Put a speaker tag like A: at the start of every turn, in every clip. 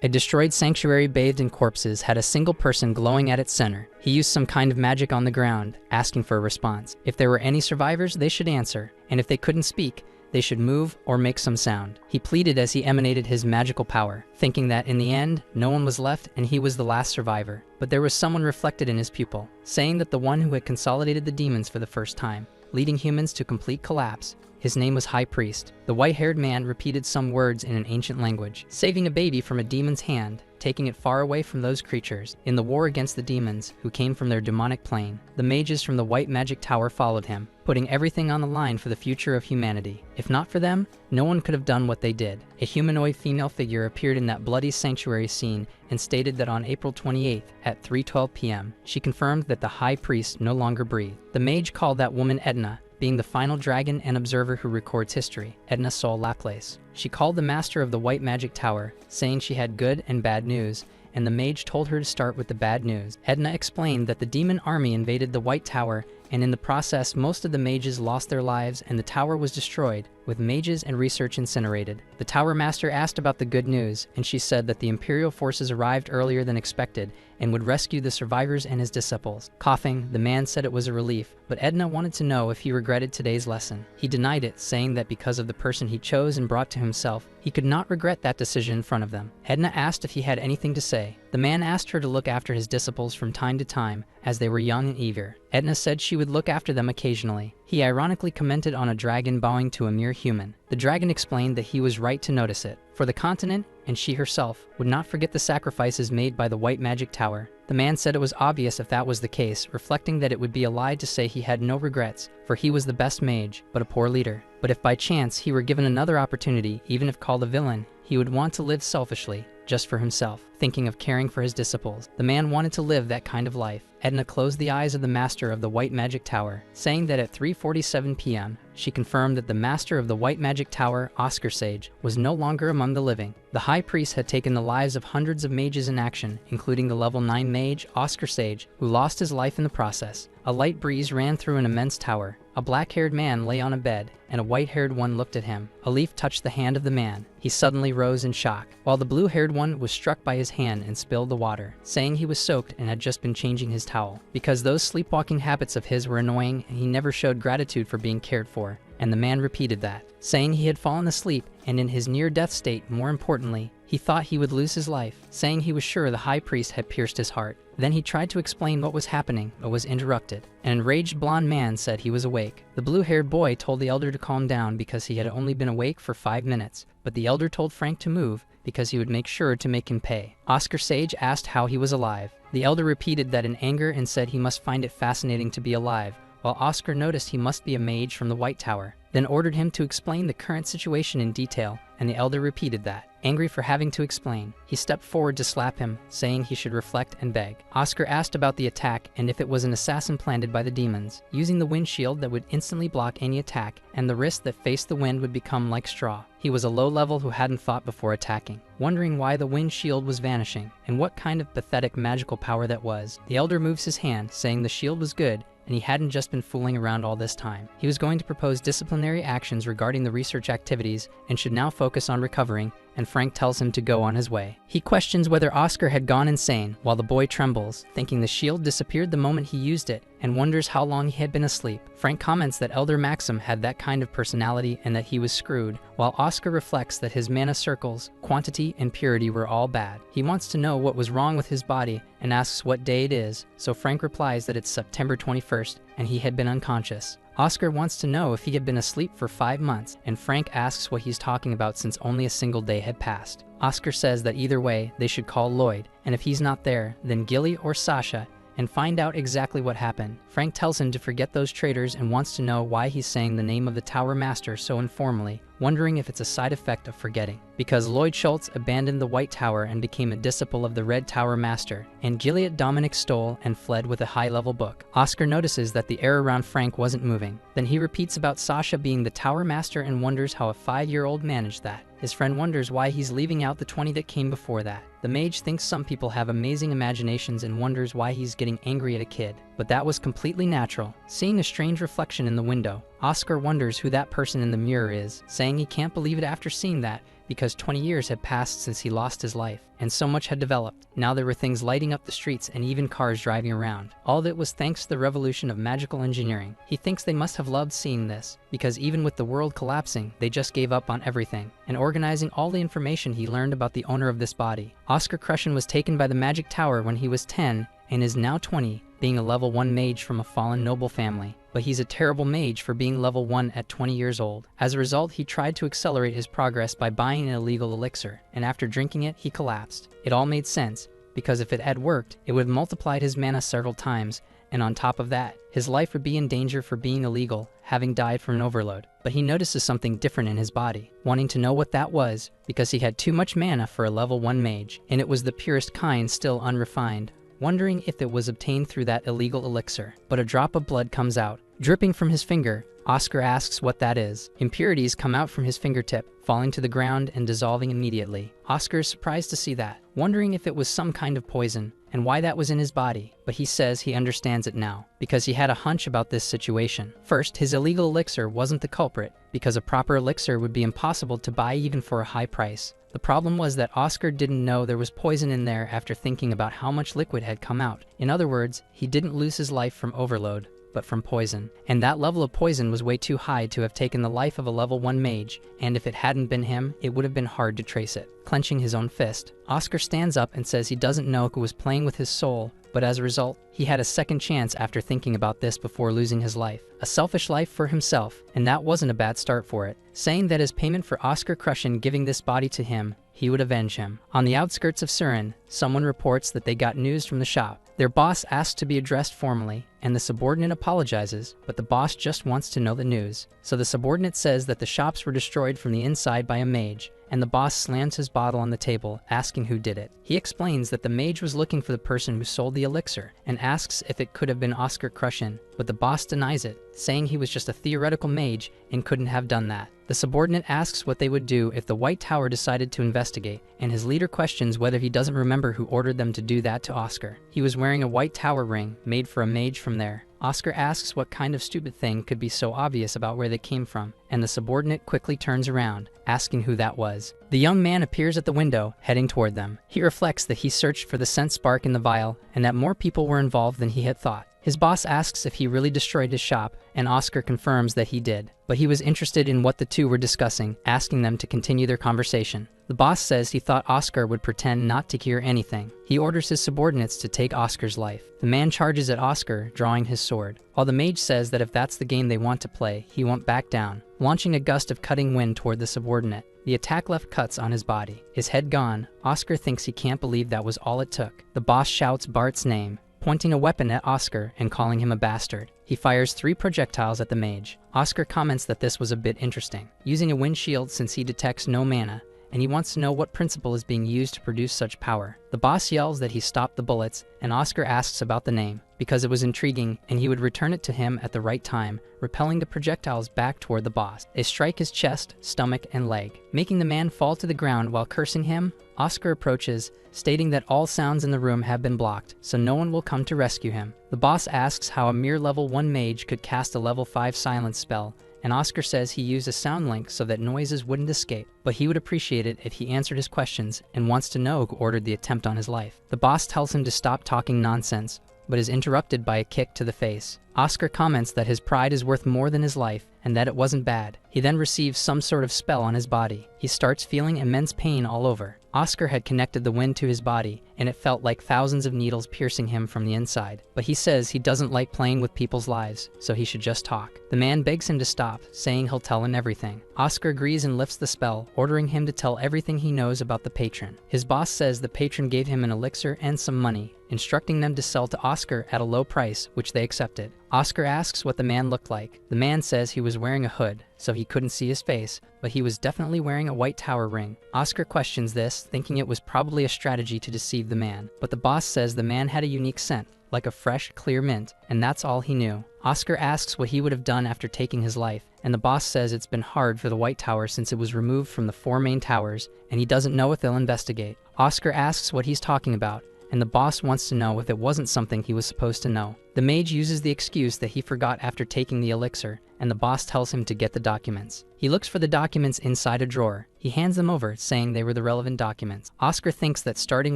A: A destroyed sanctuary bathed in corpses had a single person glowing at its center. He used some kind of magic on the ground, asking for a response. If there were any survivors, they should answer, and if they couldn't speak, they should move or make some sound. He pleaded as he emanated his magical power, thinking that in the end, no one was left and he was the last survivor. But there was someone reflected in his pupil, saying that the one who had consolidated the demons for the first time, leading humans to complete collapse. His name was High Priest. The white-haired man repeated some words in an ancient language, saving a baby from a demon's hand, taking it far away from those creatures. In the war against the demons, who came from their demonic plane, the mages from the White Magic Tower followed him, putting everything on the line for the future of humanity. If not for them, no one could have done what they did. A humanoid female figure appeared in that bloody sanctuary scene and stated that on April 28th at 3:12 p.m., she confirmed that the High Priest no longer breathed. The mage called that woman Edna, being the final dragon and observer who records history, Edna Sol Laplace. She called the master of the White Magic Tower, saying she had good and bad news, and the mage told her to start with the bad news. Edna explained that the demon army invaded the White Tower, and in the process most of the mages lost their lives and the tower was destroyed, with mages and research incinerated. The tower master asked about the good news, and she said that the Imperial forces arrived earlier than expected and would rescue the survivors and his disciples. Coughing, the man said it was a relief, but Edna wanted to know if he regretted today's lesson. He denied it, saying that because of the person he chose and brought to himself, he could not regret that decision in front of them. Edna asked if he had anything to say. The man asked her to look after his disciples from time to time, as they were young and eager. Edna said she would look after them occasionally. He ironically commented on a dragon bowing to a mere human. The dragon explained that he was right to notice it, for the continent, and she herself, would not forget the sacrifices made by the White Magic Tower. The man said it was obvious if that was the case, reflecting that it would be a lie to say he had no regrets, for he was the best mage, but a poor leader. But if by chance he were given another opportunity, even if called a villain, he would want to live selfishly, just for himself, thinking of caring for his disciples. The man wanted to live that kind of life. Edna closed the eyes of the master of the White Magic Tower, saying that at 3:47 p.m., she confirmed that the master of the White Magic Tower, Oscar Sage, was no longer among the living. The High Priest had taken the lives of hundreds of mages in action, including the level 9 mage, Oscar Sage, who lost his life in the process. A light breeze ran through an immense tower. A black-haired man lay on a bed, and a white-haired one looked at him. A leaf touched the hand of the man. He suddenly rose in shock, while the blue-haired one was struck by his hand and spilled the water, saying he was soaked and had just been changing his towel. Because those sleepwalking habits of his were annoying, and he never showed gratitude for being cared for, and the man repeated that, saying he had fallen asleep, and in his near-death state, more importantly, he thought he would lose his life, saying he was sure the High Priest had pierced his heart. Then he tried to explain what was happening, but was interrupted. An enraged blonde man said he was awake. The blue-haired boy told the elder to calm down because he had only been awake for 5 minutes, but the elder told Frank to move because he would make sure to make him pay. Oscar Sage asked how he was alive. The elder repeated that in anger and said he must find it fascinating to be alive, while Oscar noticed he must be a mage from the White Tower, then ordered him to explain the current situation in detail, and the elder repeated that. Angry for having to explain, he stepped forward to slap him, saying he should reflect and beg. Oscar asked about the attack and if it was an assassin planted by the demons, using the wind shield that would instantly block any attack, and the wrist that faced the wind would become like straw. He was a low level who hadn't thought before attacking, wondering why the wind shield was vanishing, and what kind of pathetic magical power that was. The elder moves his hand, saying the shield was good, and he hadn't just been fooling around all this time. He was going to propose disciplinary actions regarding the research activities and should now focus on recovering, and Frank tells him to go on his way. He questions whether Oscar had gone insane, while the boy trembles, thinking the shield disappeared the moment he used it, and wonders how long he had been asleep. Frank comments that Elder Maxim had that kind of personality and that he was screwed, while Oscar reflects that his mana circles, quantity, and purity were all bad. He wants to know what was wrong with his body and asks what day it is, so Frank replies that it's September 21st and he had been unconscious. Oscar wants to know if he had been asleep for 5 months, and Frank asks what he's talking about since only a single day had passed. Oscar says that either way, they should call Lloyd, and if he's not there, then Gilly or Sasha, and find out exactly what happened. Frank tells him to forget those traitors and wants to know why he's saying the name of the Tower Master so informally, wondering if it's a side effect of forgetting. Because Lloyd Schultz abandoned the White Tower and became a disciple of the Red Tower Master, and Gilead Dominic stole and fled with a high-level book. Oscar notices that the air around Frank wasn't moving. Then he repeats about Sasha being the Tower Master and wonders how a 5-year-old managed that. His friend wonders why he's leaving out the 20 that came before that. The mage thinks some people have amazing imaginations and wonders why he's getting angry at a kid, but that was completely natural. Seeing a strange reflection in the window, Oscar wonders who that person in the mirror is, saying he can't believe it after seeing that, because 20 years had passed since he lost his life, and so much had developed. Now there were things lighting up the streets and even cars driving around. All of it was thanks to the revolution of magical engineering. He thinks they must have loved seeing this, because even with the world collapsing, they just gave up on everything, and organizing all the information he learned about the owner of this body. Oscar Crushen was taken by the Magic Tower when he was 10, and is now 20, being a level 1 mage from a fallen noble family. But he's a terrible mage for being level 1 at 20 years old. As a result, he tried to accelerate his progress by buying an illegal elixir, and after drinking it, he collapsed. It all made sense, because if it had worked, it would have multiplied his mana several times, and on top of that, his life would be in danger for being illegal, having died from an overload. But he notices something different in his body, wanting to know what that was, because he had too much mana for a level 1 mage, and it was the purest kind, still unrefined, wondering if it was obtained through that illegal elixir. But a drop of blood comes out, dripping from his finger. Oscar asks what that is. Impurities come out from his fingertip, falling to the ground and dissolving immediately. Oscar is surprised to see that, wondering if it was some kind of poison, and why that was in his body. But he says he understands it now, because he had a hunch about this situation. First, his illegal elixir wasn't the culprit, because a proper elixir would be impossible to buy even for a high price. The problem was that Oscar didn't know there was poison in there after thinking about how much liquid had come out. In other words, he didn't lose his life from overload, but from poison. And that level of poison was way too high to have taken the life of a level 1 mage, and if it hadn't been him, it would have been hard to trace it. Clenching his own fist, Oscar stands up and says he doesn't know who was playing with his soul, but as a result, he had a second chance after thinking about this before losing his life. A selfish life for himself, and that wasn't a bad start for it, saying that as payment for Oscar Crushen giving this body to him, he would avenge him. On the outskirts of Surin, someone reports that they got news from the shop. Their boss asks to be addressed formally, and the subordinate apologizes, but the boss just wants to know the news. So the subordinate says that the shops were destroyed from the inside by a mage, and the boss slams his bottle on the table, asking who did it. He explains that the mage was looking for the person who sold the elixir, and asks if it could have been Oscar Crushen, but the boss denies it, saying he was just a theoretical mage and couldn't have done that. The subordinate asks what they would do if the White Tower decided to investigate, and his leader questions whether he doesn't remember who ordered them to do that to Oscar. He was wearing a White Tower ring, made for a mage from there. Oscar asks what kind of stupid thing could be so obvious about where they came from, and the subordinate quickly turns around, asking who that was. The young man appears at the window, heading toward them. He reflects that he searched for the scent spark in the vial, and that more people were involved than he had thought. His boss asks if he really destroyed his shop, and Oscar confirms that he did. But he was interested in what the two were discussing, asking them to continue their conversation. The boss says he thought Oscar would pretend not to hear anything. He orders his subordinates to take Oscar's life. The man charges at Oscar, drawing his sword, while the mage says that if that's the game they want to play, he won't back down, launching a gust of cutting wind toward the subordinate. The attack left cuts on his body. His head gone, Oscar thinks he can't believe that was all it took. The boss shouts Bart's name, pointing a weapon at Oscar and calling him a bastard. He fires 3 projectiles at the mage. Oscar comments that this was a bit interesting, using a wind shield since he detects no mana, and he wants to know what principle is being used to produce such power. The boss yells that he stopped the bullets, and Oscar asks about the name, because it was intriguing and he would return it to him at the right time, repelling the projectiles back toward the boss. They strike his chest, stomach, and leg, making the man fall to the ground while cursing him. Oscar approaches, stating that all sounds in the room have been blocked, so no one will come to rescue him. The boss asks how a mere level 1 mage could cast a level 5 silence spell, and Oscar says he used a sound link so that noises wouldn't escape, but he would appreciate it if he answered his questions and wants to know who ordered the attempt on his life. The boss tells him to stop talking nonsense, but is interrupted by a kick to the face. Oscar comments that his pride is worth more than his life and that it wasn't bad. He then receives some sort of spell on his body. He starts feeling immense pain all over. Oscar had connected the wind to his body, and it felt like thousands of needles piercing him from the inside. But he says he doesn't like playing with people's lives, so he should just talk. The man begs him to stop, saying he'll tell him everything. Oscar agrees and lifts the spell, ordering him to tell everything he knows about the patron. His boss says the patron gave him an elixir and some money, instructing them to sell to Oscar at a low price, which they accepted. Oscar asks what the man looked like. The man says he was wearing a hood, so he couldn't see his face, but he was definitely wearing a White Tower ring. Oscar questions this, thinking it was probably a strategy to deceive the man, but the boss says the man had a unique scent, like a fresh, clear mint, and that's all he knew. Oscar asks what he would have done after taking his life, and the boss says it's been hard for the White Tower since it was removed from the 4 main towers, and he doesn't know if they'll investigate. Oscar asks what he's talking about, and the boss wants to know if it wasn't something he was supposed to know. The mage uses the excuse that he forgot after taking the elixir, and the boss tells him to get the documents. He looks for the documents inside a drawer. He hands them over, saying they were the relevant documents. Oscar thinks that starting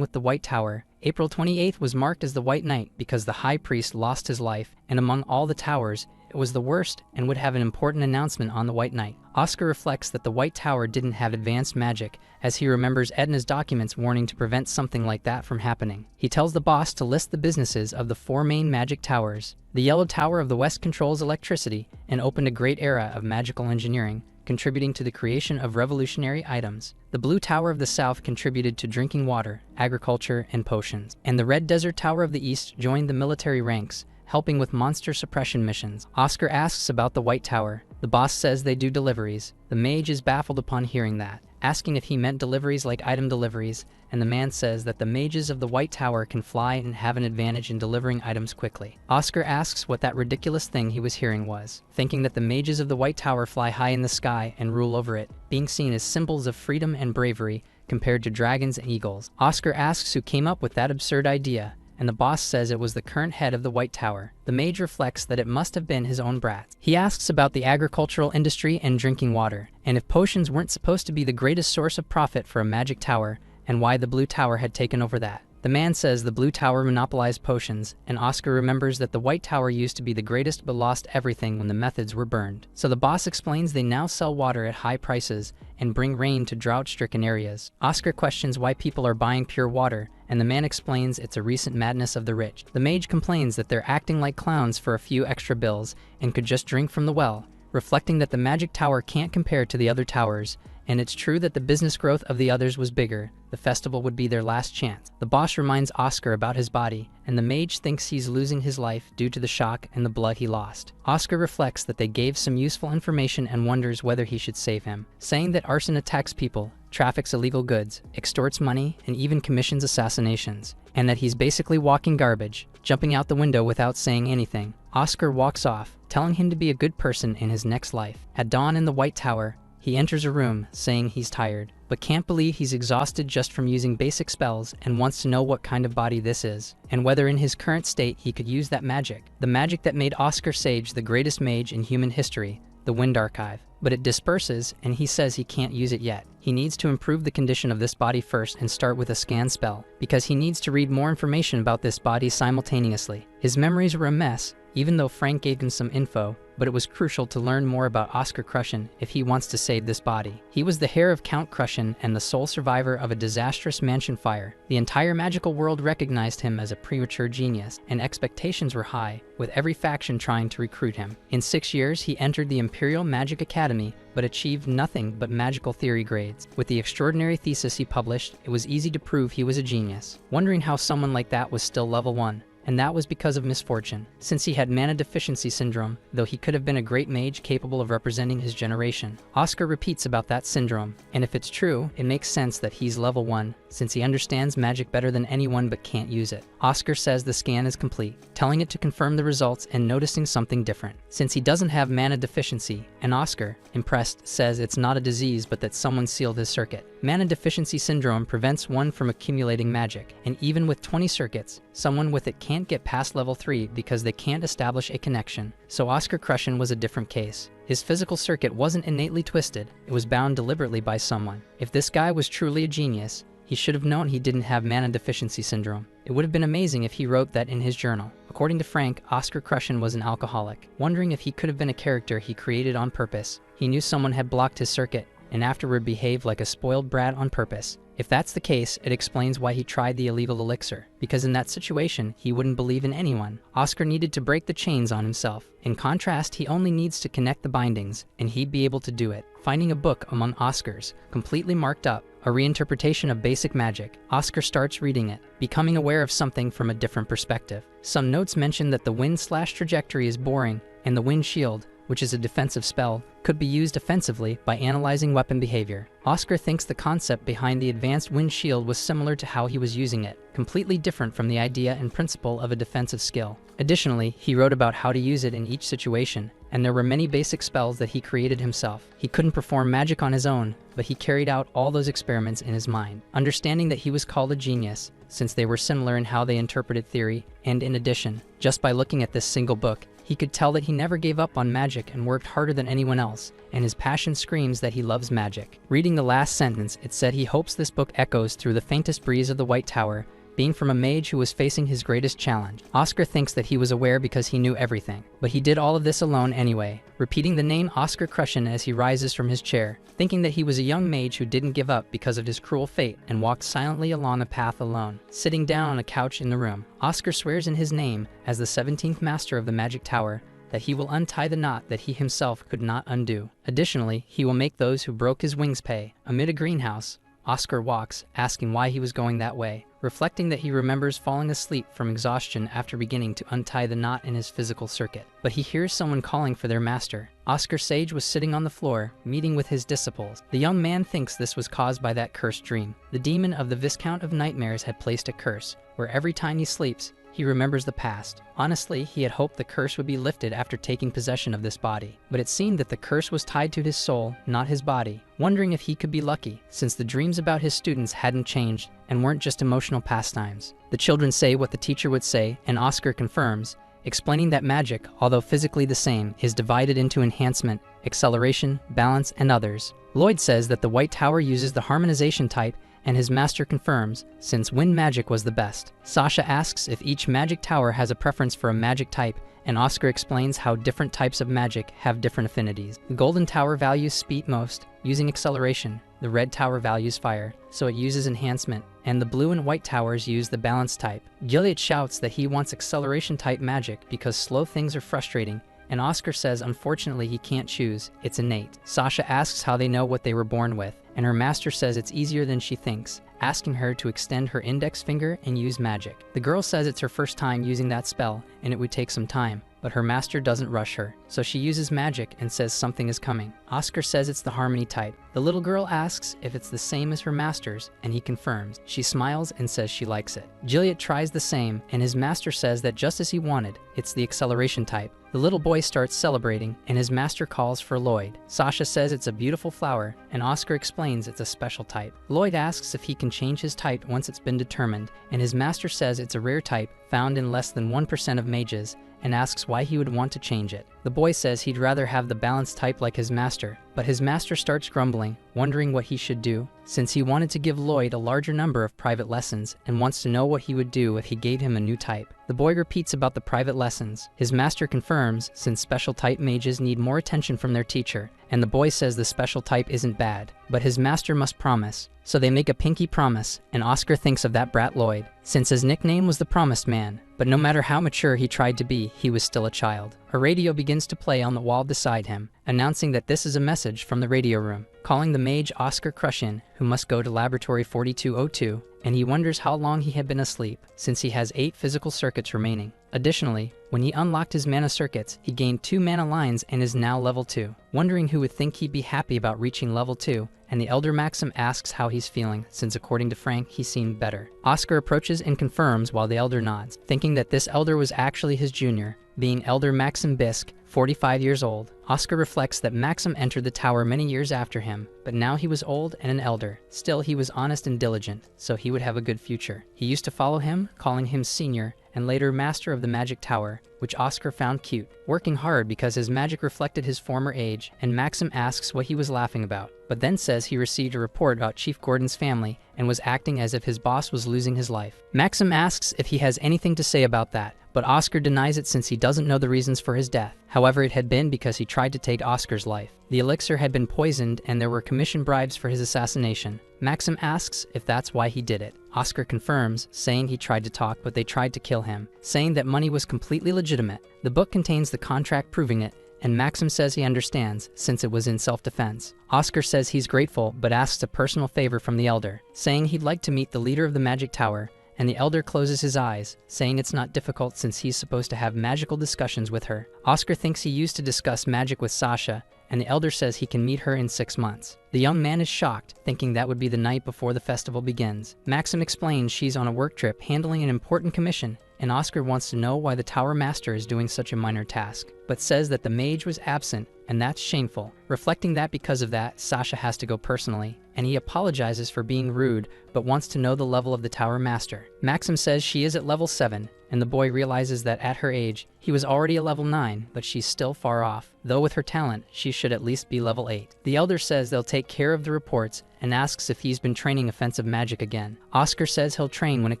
A: with the White Tower, April 28th was marked as the White Night because the High Priest lost his life, and among all the towers, it was the worst and would have an important announcement on the White Night. Oscar reflects that the White Tower didn't have advanced magic, as he remembers Edna's documents warning to prevent something like that from happening. He tells the boss to list the businesses of the 4 main magic towers. The Yellow Tower of the West controls electricity and opened a great era of magical engineering, contributing to the creation of revolutionary items. The Blue Tower of the South contributed to drinking water, agriculture, and potions. And the Red Desert Tower of the East joined the military ranks, helping with monster suppression missions. Oscar asks about the White Tower. The boss says they do deliveries. The mage is baffled upon hearing that, asking if he meant deliveries like item deliveries, and the man says that the mages of the White Tower can fly and have an advantage in delivering items quickly. Oscar asks what that ridiculous thing he was hearing was, thinking that the mages of the White Tower fly high in the sky and rule over it, being seen as symbols of freedom and bravery compared to dragons and eagles. Oscar asks who came up with that absurd idea, and the boss says it was the current head of the White Tower. The mage reflects that it must have been his own brats. He asks about the agricultural industry and drinking water, and if potions weren't supposed to be the greatest source of profit for a magic tower, and why the Blue Tower had taken over that. The man says the Blue Tower monopolized potions, and Oscar remembers that the White Tower used to be the greatest but lost everything when the methods were burned. So the boss explains they now sell water at high prices and bring rain to drought-stricken areas. Oscar questions why people are buying pure water, and the man explains it's a recent madness of the rich. The mage complains that they're acting like clowns for a few extra bills and could just drink from the well, reflecting that the magic tower can't compare to the other towers, and it's true that the business growth of the others was bigger. The festival would be their last chance. The boss reminds Oscar about his body, and the mage thinks he's losing his life due to the shock and the blood he lost. Oscar reflects that they gave some useful information and wonders whether he should save him, saying that arson attacks people, traffics illegal goods, extorts money, and even commissions assassinations, and that he's basically walking garbage, jumping out the window without saying anything. Oscar walks off, telling him to be a good person in his next life. At dawn in the White Tower, he enters a room, saying he's tired, but can't believe he's exhausted just from using basic spells and wants to know what kind of body this is, and whether in his current state he could use that magic. The magic that made Oscar Sage the greatest mage in human history, the Wind Archive. But it disperses, and he says he can't use it yet. He needs to improve the condition of this body first and start with a scan spell, because he needs to read more information about this body simultaneously. His memories were a mess, even though Frank gave him some info, but it was crucial to learn more about Oscar Crushen if he wants to save this body. He was the heir of Count Crushen and the sole survivor of a disastrous mansion fire. The entire magical world recognized him as a premature genius, and expectations were high, with every faction trying to recruit him. In 6 years, he entered the Imperial Magic Academy, but achieved nothing but magical theory grades. With the extraordinary thesis he published, it was easy to prove he was a genius, wondering how someone like that was still level 1. And that was because of misfortune, since he had mana deficiency syndrome, though he could have been a great mage capable of representing his generation. Oscar repeats about that syndrome, and if it's true, it makes sense that he's level 1, since he understands magic better than anyone but can't use it. Oscar says the scan is complete, telling it to confirm the results and noticing something different, since he doesn't have mana deficiency, and Oscar, impressed, says it's not a disease but that someone sealed his circuit. Mana deficiency syndrome prevents one from accumulating magic, and even with 20 circuits, someone with it can't get past level 3 because they can't establish a connection. So Oscar Crushen was a different case. His physical circuit wasn't innately twisted, it was bound deliberately by someone. If this guy was truly a genius, he should have known he didn't have mana deficiency syndrome. It would have been amazing if he wrote that in his journal. According to Frank, Oscar Crushen was an alcoholic, wondering if he could have been a character he created on purpose. He knew someone had blocked his circuit, and afterward behaved like a spoiled brat on purpose. If that's the case, it explains why he tried the illegal elixir, because in that situation, he wouldn't believe in anyone. Oscar needed to break the chains on himself. In contrast, he only needs to connect the bindings, and he'd be able to do it. Finding a book among Oscar's, completely marked up, a reinterpretation of basic magic, Oscar starts reading it, becoming aware of something from a different perspective. Some notes mention that the wind/trajectory is boring, and the wind shield, which is a defensive spell, could be used offensively by analyzing weapon behavior. Oscar thinks the concept behind the advanced wind shield was similar to how he was using it, completely different from the idea and principle of a defensive skill. Additionally, he wrote about how to use it in each situation, and there were many basic spells that he created himself. He couldn't perform magic on his own, but he carried out all those experiments in his mind. Understanding that he was called a genius, since they were similar in how they interpreted theory, and in addition, just by looking at this single book, he could tell that he never gave up on magic and worked harder than anyone else, and his passion screams that he loves magic. Reading the last sentence, it said he hopes this book echoes through the faintest breeze of the White Tower, being from a mage who was facing his greatest challenge. Oscar thinks that he was aware because he knew everything, but he did all of this alone anyway, repeating the name Oscar Crushin as he rises from his chair, thinking that he was a young mage who didn't give up because of his cruel fate and walked silently along a path alone. Sitting down on a couch in the room, Oscar swears in his name as the 17th master of the Magic Tower that he will untie the knot that he himself could not undo. Additionally, he will make those who broke his wings pay. Amid a greenhouse, Oscar walks, asking why he was going that way, reflecting that he remembers falling asleep from exhaustion after beginning to untie the knot in his physical circuit. But he hears someone calling for their master. Oscar Sage was sitting on the floor, meeting with his disciples. The young man thinks this was caused by that cursed dream. The demon of the Viscount of Nightmares had placed a curse, where every time he sleeps, he remembers the past. Honestly, he had hoped the curse would be lifted after taking possession of this body, but it seemed that the curse was tied to his soul, not his body, wondering if he could be lucky, since the dreams about his students hadn't changed and weren't just emotional pastimes. The children say what the teacher would say, and Oscar confirms, explaining that magic, although physically the same, is divided into enhancement, acceleration, balance, and others. Lloyd says that the White Tower uses the harmonization type, and his master confirms, since wind magic was the best. Sasha asks if each magic tower has a preference for a magic type, and Oscar explains how different types of magic have different affinities. The Golden Tower values speed most, using acceleration. The Red Tower values fire, so it uses enhancement, and the Blue and White Towers use the balance type. Gilead shouts that he wants acceleration type magic because slow things are frustrating, and Oscar says unfortunately he can't choose, it's innate. Sasha asks how they know what they were born with, and her master says it's easier than she thinks, asking her to extend her index finger and use magic. The girl says it's her first time using that spell, and it would take some time, but her master doesn't rush her, so she uses magic and says something is coming. Oscar says it's the harmony type. The little girl asks if it's the same as her master's, and he confirms. She smiles and says she likes it. Gilead tries the same, and his master says that just as he wanted, it's the acceleration type. The little boy starts celebrating, and his master calls for Lloyd. Sasha says it's a beautiful flower, and Oscar explains it's a special type. Lloyd asks if he can change his type once it's been determined, and his master says it's a rare type found in less than 1% of mages, and asks why he would want to change it. The boy says he'd rather have the balanced type like his master, but his master starts grumbling, wondering what he should do, since he wanted to give Lloyd a larger number of private lessons and wants to know what he would do if he gave him a new type. The boy repeats about the private lessons. His master confirms, since special type mages need more attention from their teacher, and the boy says the special type isn't bad, but his master must promise. So they make a pinky promise, and Oscar thinks of that brat Lloyd, since his nickname was the Promised Man, but no matter how mature he tried to be, he was still a child. A radio begins to play on the wall beside him, announcing that this is a message from the radio room, calling the mage Oscar Crushin, who must go to Laboratory 4202, and he wonders how long he had been asleep, since he has 8 physical circuits remaining. Additionally, when he unlocked his mana circuits, he gained 2 mana lines and is now level 2. Wondering who would think he'd be happy about reaching level 2, and the Elder Maxim asks how he's feeling, since according to Frank, he seemed better. Oscar approaches and confirms while the Elder nods, thinking that this Elder was actually his junior, being Elder Maxim Bisk, 45 years old. Oscar reflects that Maxim entered the tower many years after him, but now he was old and an elder. Still, he was honest and diligent, so he would have a good future. He used to follow him, calling him senior, and later master of the Magic Tower, which Oscar found cute, working hard because his magic reflected his former age, and Maxim asks what he was laughing about, but then says he received a report about Chief Gordon's family and was acting as if his boss was losing his life. Maxim asks if he has anything to say about that, but Oscar denies it since he doesn't know the reasons for his death. However, it had been because he tried to take Oscar's life. The elixir had been poisoned and there were commission bribes for his assassination. Maxim asks if that's why he did it. Oscar confirms, saying he tried to talk but they tried to kill him, saying that money was completely legitimate. The book contains the contract proving it, and Maxim says he understands, since it was in self-defense. Oscar says he's grateful but asks a personal favor from the Elder, saying he'd like to meet the leader of the Magic Tower, and the Elder closes his eyes, saying it's not difficult since he's supposed to have magical discussions with her. Oscar thinks he used to discuss magic with Sasha, and the Elder says he can meet her in 6 months. The young man is shocked, thinking that would be the night before the festival begins. Maxim explains she's on a work trip handling an important commission, and Oscar wants to know why the tower master is doing such a minor task, but says that the mage was absent, and that's shameful. Reflecting that because of that, Sasha has to go personally, and he apologizes for being rude, but wants to know the level of the tower master. Maxim says she is at level 7, and the boy realizes that at her age, he was already at level 9, but she's still far off. Though with her talent, she should at least be level 8. The elder says they'll take care of the reports, and asks if he's been training offensive magic again. Oscar says he'll train when it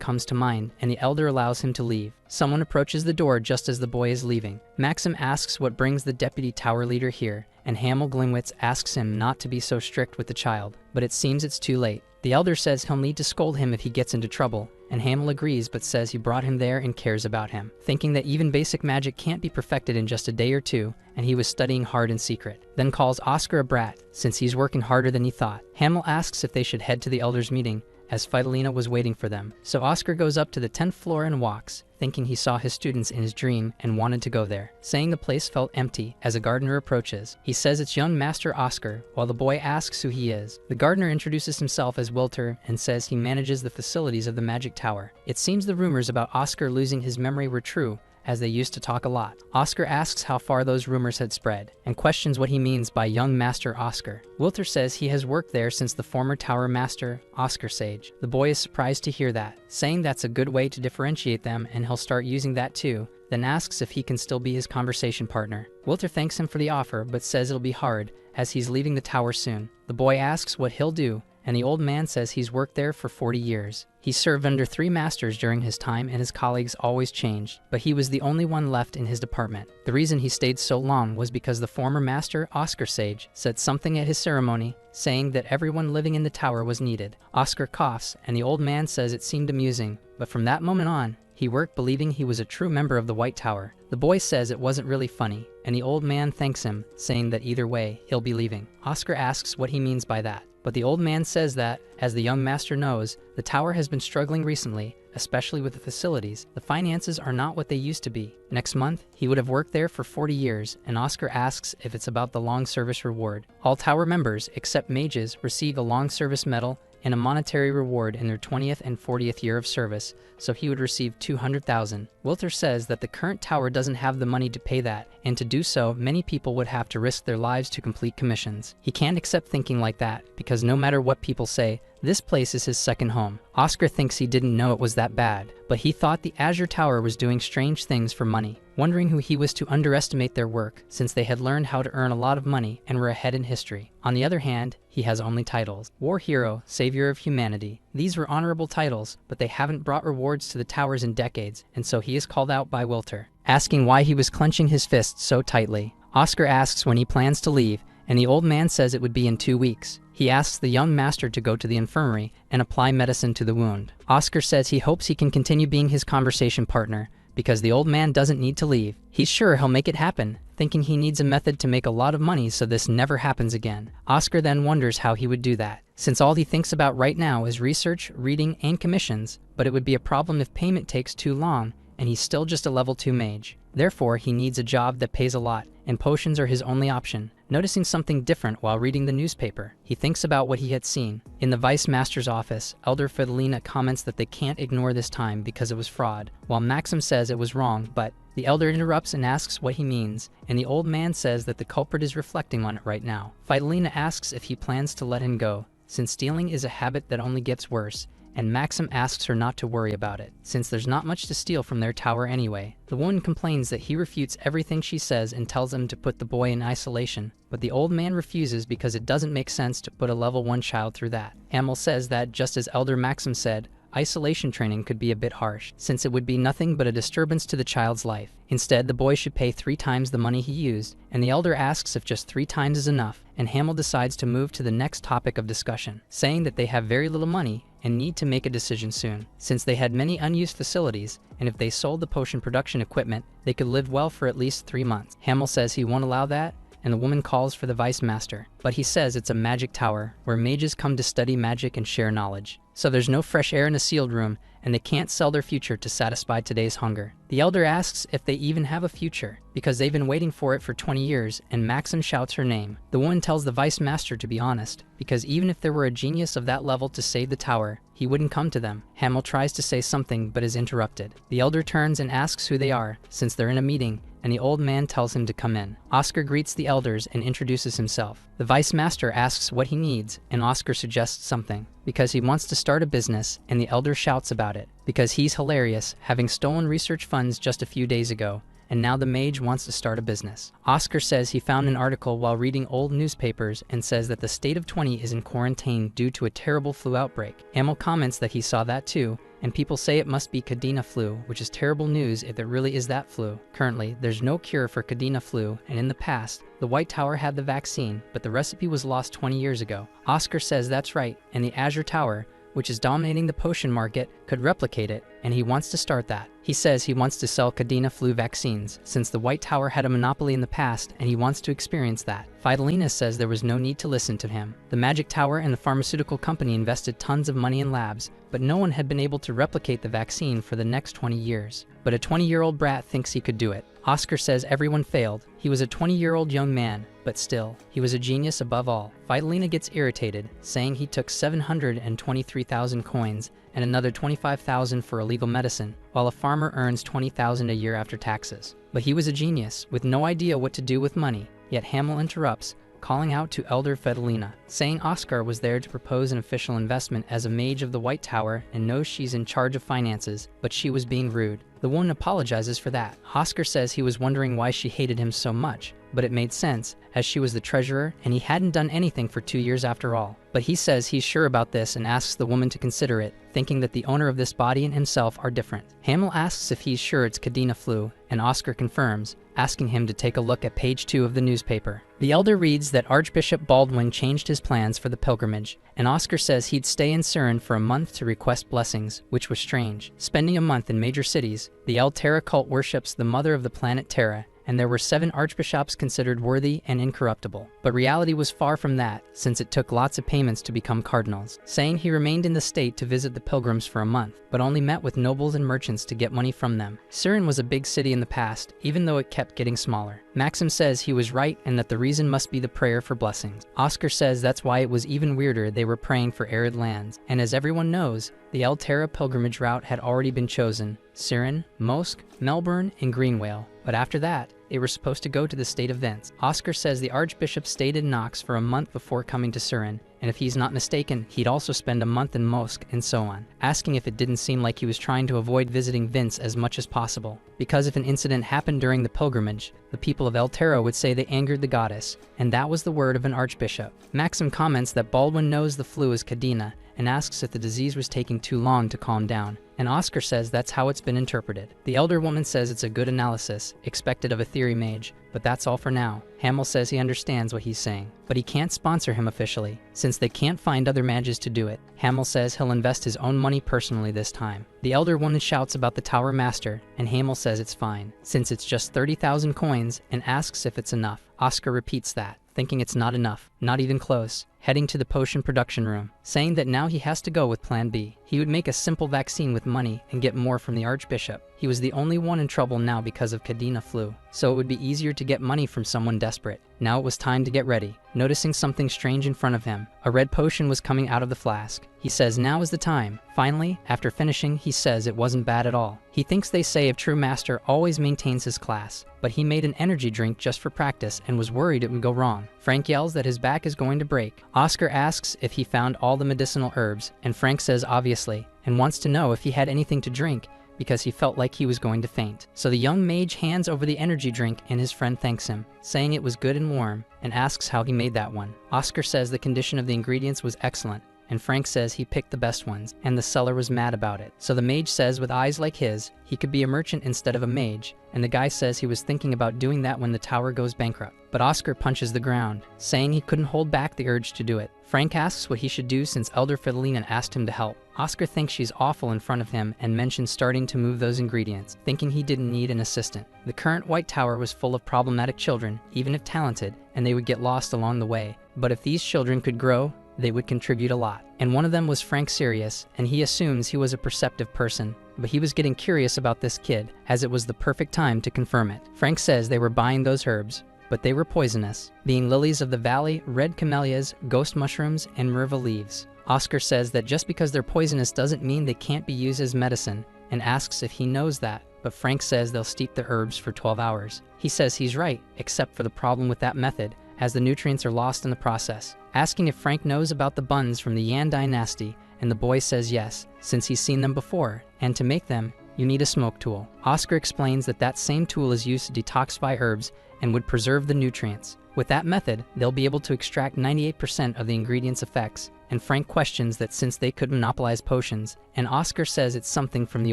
A: comes to mine, and the elder allows him to leave. Someone approaches the door just as the boy is leaving. Maxim asks what brings the deputy tower leader here, and Hamel Glimwitz asks him not to be so strict with the child, but it seems it's too late. The elder says he'll need to scold him if he gets into trouble, and Hamel agrees but says he brought him there and cares about him, thinking that even basic magic can't be perfected in just a day or two, and he was studying hard in secret. Then calls Oscar a brat, since he's working harder than he thought. Hamel asks if they should head to the elder's meeting, as Fidelina was waiting for them. So Oscar goes up to the 10th floor and walks, thinking he saw his students in his dream and wanted to go there, saying the place felt empty as a gardener approaches. He says it's young Master Oscar, while the boy asks who he is. The gardener introduces himself as Wilter and says he manages the facilities of the magic tower. It seems the rumors about Oscar losing his memory were true, as they used to talk a lot. Oscar asks how far those rumors had spread, and questions what he means by young Master Oscar. Wilter says he has worked there since the former tower master, Oscar Sage. The boy is surprised to hear that, saying that's a good way to differentiate them and he'll start using that too, then asks if he can still be his conversation partner. Wilter thanks him for the offer, but says it'll be hard, as he's leaving the tower soon. The boy asks what he'll do, and the old man says he's worked there for 40 years. He served under 3 masters during his time, and his colleagues always changed, but he was the only one left in his department. The reason he stayed so long was because the former master, Oscar Sage, said something at his ceremony, saying that everyone living in the tower was needed. Oscar coughs, and the old man says it seemed amusing, but from that moment on, he worked believing he was a true member of the White Tower. The boy says it wasn't really funny, and the old man thanks him, saying that either way, he'll be leaving. Oscar asks what he means by that, but the old man says that, as the young master knows, the tower has been struggling recently, especially with the facilities. The finances are not what they used to be. Next month, he would have worked there for 40 years, and Oscar asks if it's about the long service reward. All tower members, except mages, receive a long service medal and a monetary reward in their 20th and 40th year of service, so he would receive 200,000. Wilter says that the current tower doesn't have the money to pay that, and to do so, many people would have to risk their lives to complete commissions. He can't accept thinking like that, because no matter what people say, this place is his second home. Oscar thinks he didn't know it was that bad, but he thought the Azure Tower was doing strange things for money, wondering who he was to underestimate their work, since they had learned how to earn a lot of money and were ahead in history. On the other hand, he has only titles. War Hero, Savior of Humanity. These were honorable titles, but they haven't brought rewards to the towers in decades, and so he is called out by Wilter, asking why he was clenching his fists so tightly. Oscar asks when he plans to leave, and the old man says it would be in 2 weeks. He asks the young master to go to the infirmary and apply medicine to the wound. Oscar says he hopes he can continue being his conversation partner, because the old man doesn't need to leave. He's sure he'll make it happen, thinking he needs a method to make a lot of money so this never happens again. Oscar then wonders how he would do that, since all he thinks about right now is research, reading, and commissions, but it would be a problem if payment takes too long, and he's still just a level 2 mage. Therefore, he needs a job that pays a lot, and potions are his only option. Noticing something different while reading the newspaper, he thinks about what he had seen. In the Vice Master's office, Elder Fidelina comments that they can't ignore this time because it was fraud, while Maxim says it was wrong, but the Elder interrupts and asks what he means, and the old man says that the culprit is reflecting on it right now. Fidelina asks if he plans to let him go, since stealing is a habit that only gets worse, and Maxim asks her not to worry about it, since there's not much to steal from their tower anyway. The woman complains that he refutes everything she says and tells him to put the boy in isolation, but the old man refuses because it doesn't make sense to put a level 1 child through that. Hamel says that, just as Elder Maxim said, isolation training could be a bit harsh, since it would be nothing but a disturbance to the child's life. Instead, the boy should pay 3 times the money he used, and the elder asks if just 3 times is enough, and Hamel decides to move to the next topic of discussion, saying that they have very little money and need to make a decision soon, since they had many unused facilities, and if they sold the potion production equipment, they could live well for at least 3 months. Hamel says he won't allow that, and the woman calls for the Vice Master, but he says it's a magic tower, where mages come to study magic and share knowledge. so there's no fresh air in a sealed room, and they can't sell their future to satisfy today's hunger. The elder asks if they even have a future, because they've been waiting for it for 20 years, and Maxim shouts her name. The woman tells the vice master to be honest, because even if there were a genius of that level to save the tower, he wouldn't come to them. Hamel tries to say something but is interrupted. The elder turns and asks who they are, since they're in a meeting, and the old man tells him to come in. Oscar greets the elders and introduces himself. The vice master asks what he needs, and Oscar suggests something, because he wants to start a business, and the elder shouts about it, because he's hilarious, having stolen research funds just a few days ago, and now the mage wants to start a business. Oscar says he found an article while reading old newspapers and says that the state of 20 is in quarantine due to a terrible flu outbreak. Hamel comments that he saw that too, and people say it must be Cadena flu, which is terrible news if it really is that flu. Currently, there's no cure for Cadena flu, and in the past, the White Tower had the vaccine, but the recipe was lost 20 years ago. Oscar says that's right, and the Azure Tower, which is dominating the potion market, could replicate it, and he wants to start that. He says he wants to sell Cadena flu vaccines, since the White Tower had a monopoly in the past, and he wants to experience that. Fidalina says there was no need to listen to him. The Magic Tower and the pharmaceutical company invested tons of money in labs, but no one had been able to replicate the vaccine for the next 20 years. But a 20-year-old brat thinks he could do it. Oscar says everyone failed. He was a 20-year-old young man, but still, he was a genius above all. Fidalina gets irritated, saying he took 723,000 coins and another 25,000 for illegal medicine, while a farmer earns 20,000 a year after taxes. But he was a genius, with no idea what to do with money, yet Hamel interrupts, calling out to Elder Fidalina, saying Oscar was there to propose an official investment as a mage of the White Tower and knows she's in charge of finances, but she was being rude. The woman apologizes for that. Oscar says he was wondering why she hated him so much, but it made sense, as she was the treasurer and he hadn't done anything for 2 years after all. But he says he's sure about this and asks the woman to consider it, thinking that the owner of this body and himself are different. Hamel asks if he's sure it's Cadena flu, and Oscar confirms, asking him to take a look at page 2 of the newspaper. The elder reads that Archbishop Baldwin changed his plans for the pilgrimage, and Oscar says he'd stay in Surin for a month to request blessings, which was strange. Spending a month in major cities, the El Terra cult worships the mother of the planet Terra, and there were 7 archbishops considered worthy and incorruptible. But reality was far from that, since it took lots of payments to become cardinals, saying he remained in the state to visit the pilgrims for a month, but only met with nobles and merchants to get money from them. Surin was a big city in the past, even though it kept getting smaller. Maxim says he was right and that the reason must be the prayer for blessings. Oscar says that's why it was even weirder they were praying for arid lands, and as everyone knows, the El Terra pilgrimage route had already been chosen: Surin, Mosk, Melbourne, and Greenwale. But after that, they were supposed to go to the state of Vence. Oscar says the Archbishop stayed in Nox for a month before coming to Surin, and if he's not mistaken, he'd also spend a month in Mosk, and so on, asking if it didn't seem like he was trying to avoid visiting Vince as much as possible. Because if an incident happened during the pilgrimage, the people of El Terra would say they angered the goddess, and that was the word of an archbishop. Maxim comments that Baldwin knows the flu is Cadena, and asks if the disease was taking too long to calm down, and Oscar says that's how it's been interpreted. The elder woman says it's a good analysis, expected of a theory mage, but that's all for now. Hamel says he understands what he's saying, but he can't sponsor him officially, since they can't find other mages to do it. Hamel says he'll invest his own money personally this time. The elder woman shouts about the Tower Master, and Hamel says it's fine, since it's just 30,000 coins, and asks if it's enough. Oscar repeats that, thinking it's not enough, not even close, heading to the potion production room, saying that now he has to go with plan B. He would make a simple vaccine with money and get more from the Archbishop. He was the only one in trouble now because of Cadena flu, so it would be easier to get money from someone desperate. Now it was time to get ready. Noticing something strange in front of him, a red potion was coming out of the flask. He says now is the time. Finally, after finishing, he says it wasn't bad at all. He thinks they say a true master always maintains his class, but he made an energy drink just for practice and was worried it would go wrong. Frank yells that his back is going to break. Oscar asks if he found all the medicinal herbs, and Frank says obviously, and wants to know if he had anything to drink, because he felt like he was going to faint. So the young mage hands over the energy drink and his friend thanks him, saying it was good and warm, and asks how he made that one. Oscar says the condition of the ingredients was excellent, and Frank says he picked the best ones, and the seller was mad about it. So the mage says with eyes like his, he could be a merchant instead of a mage, and the guy says he was thinking about doing that when the tower goes bankrupt. But Oscar punches the ground, saying he couldn't hold back the urge to do it. Frank asks what he should do since Elder Fidalina asked him to help. Oscar thinks she's awful in front of him and mentions starting to move those ingredients, thinking he didn't need an assistant. The current White Tower was full of problematic children, even if talented, and they would get lost along the way. But if these children could grow, they would contribute a lot. And one of them was Frank Sirius, and he assumes he was a perceptive person, but he was getting curious about this kid, as it was the perfect time to confirm it. Frank says they were buying those herbs, but they were poisonous, being lilies of the valley, red camellias, ghost mushrooms, and myrva leaves. Oscar says that just because they're poisonous doesn't mean they can't be used as medicine, and asks if he knows that, but Frank says they'll steep the herbs for 12 hours. He says he's right, except for the problem with that method, as the nutrients are lost in the process. Asking if Frank knows about the buns from the Yan dynasty, and the boy says yes, since he's seen them before, and to make them, you need a smoke tool. Oscar explains that that same tool is used to detoxify herbs and would preserve the nutrients. With that method, they'll be able to extract 98% of the ingredient's effects, and Frank questions that since they could monopolize potions, and Oscar says it's something from the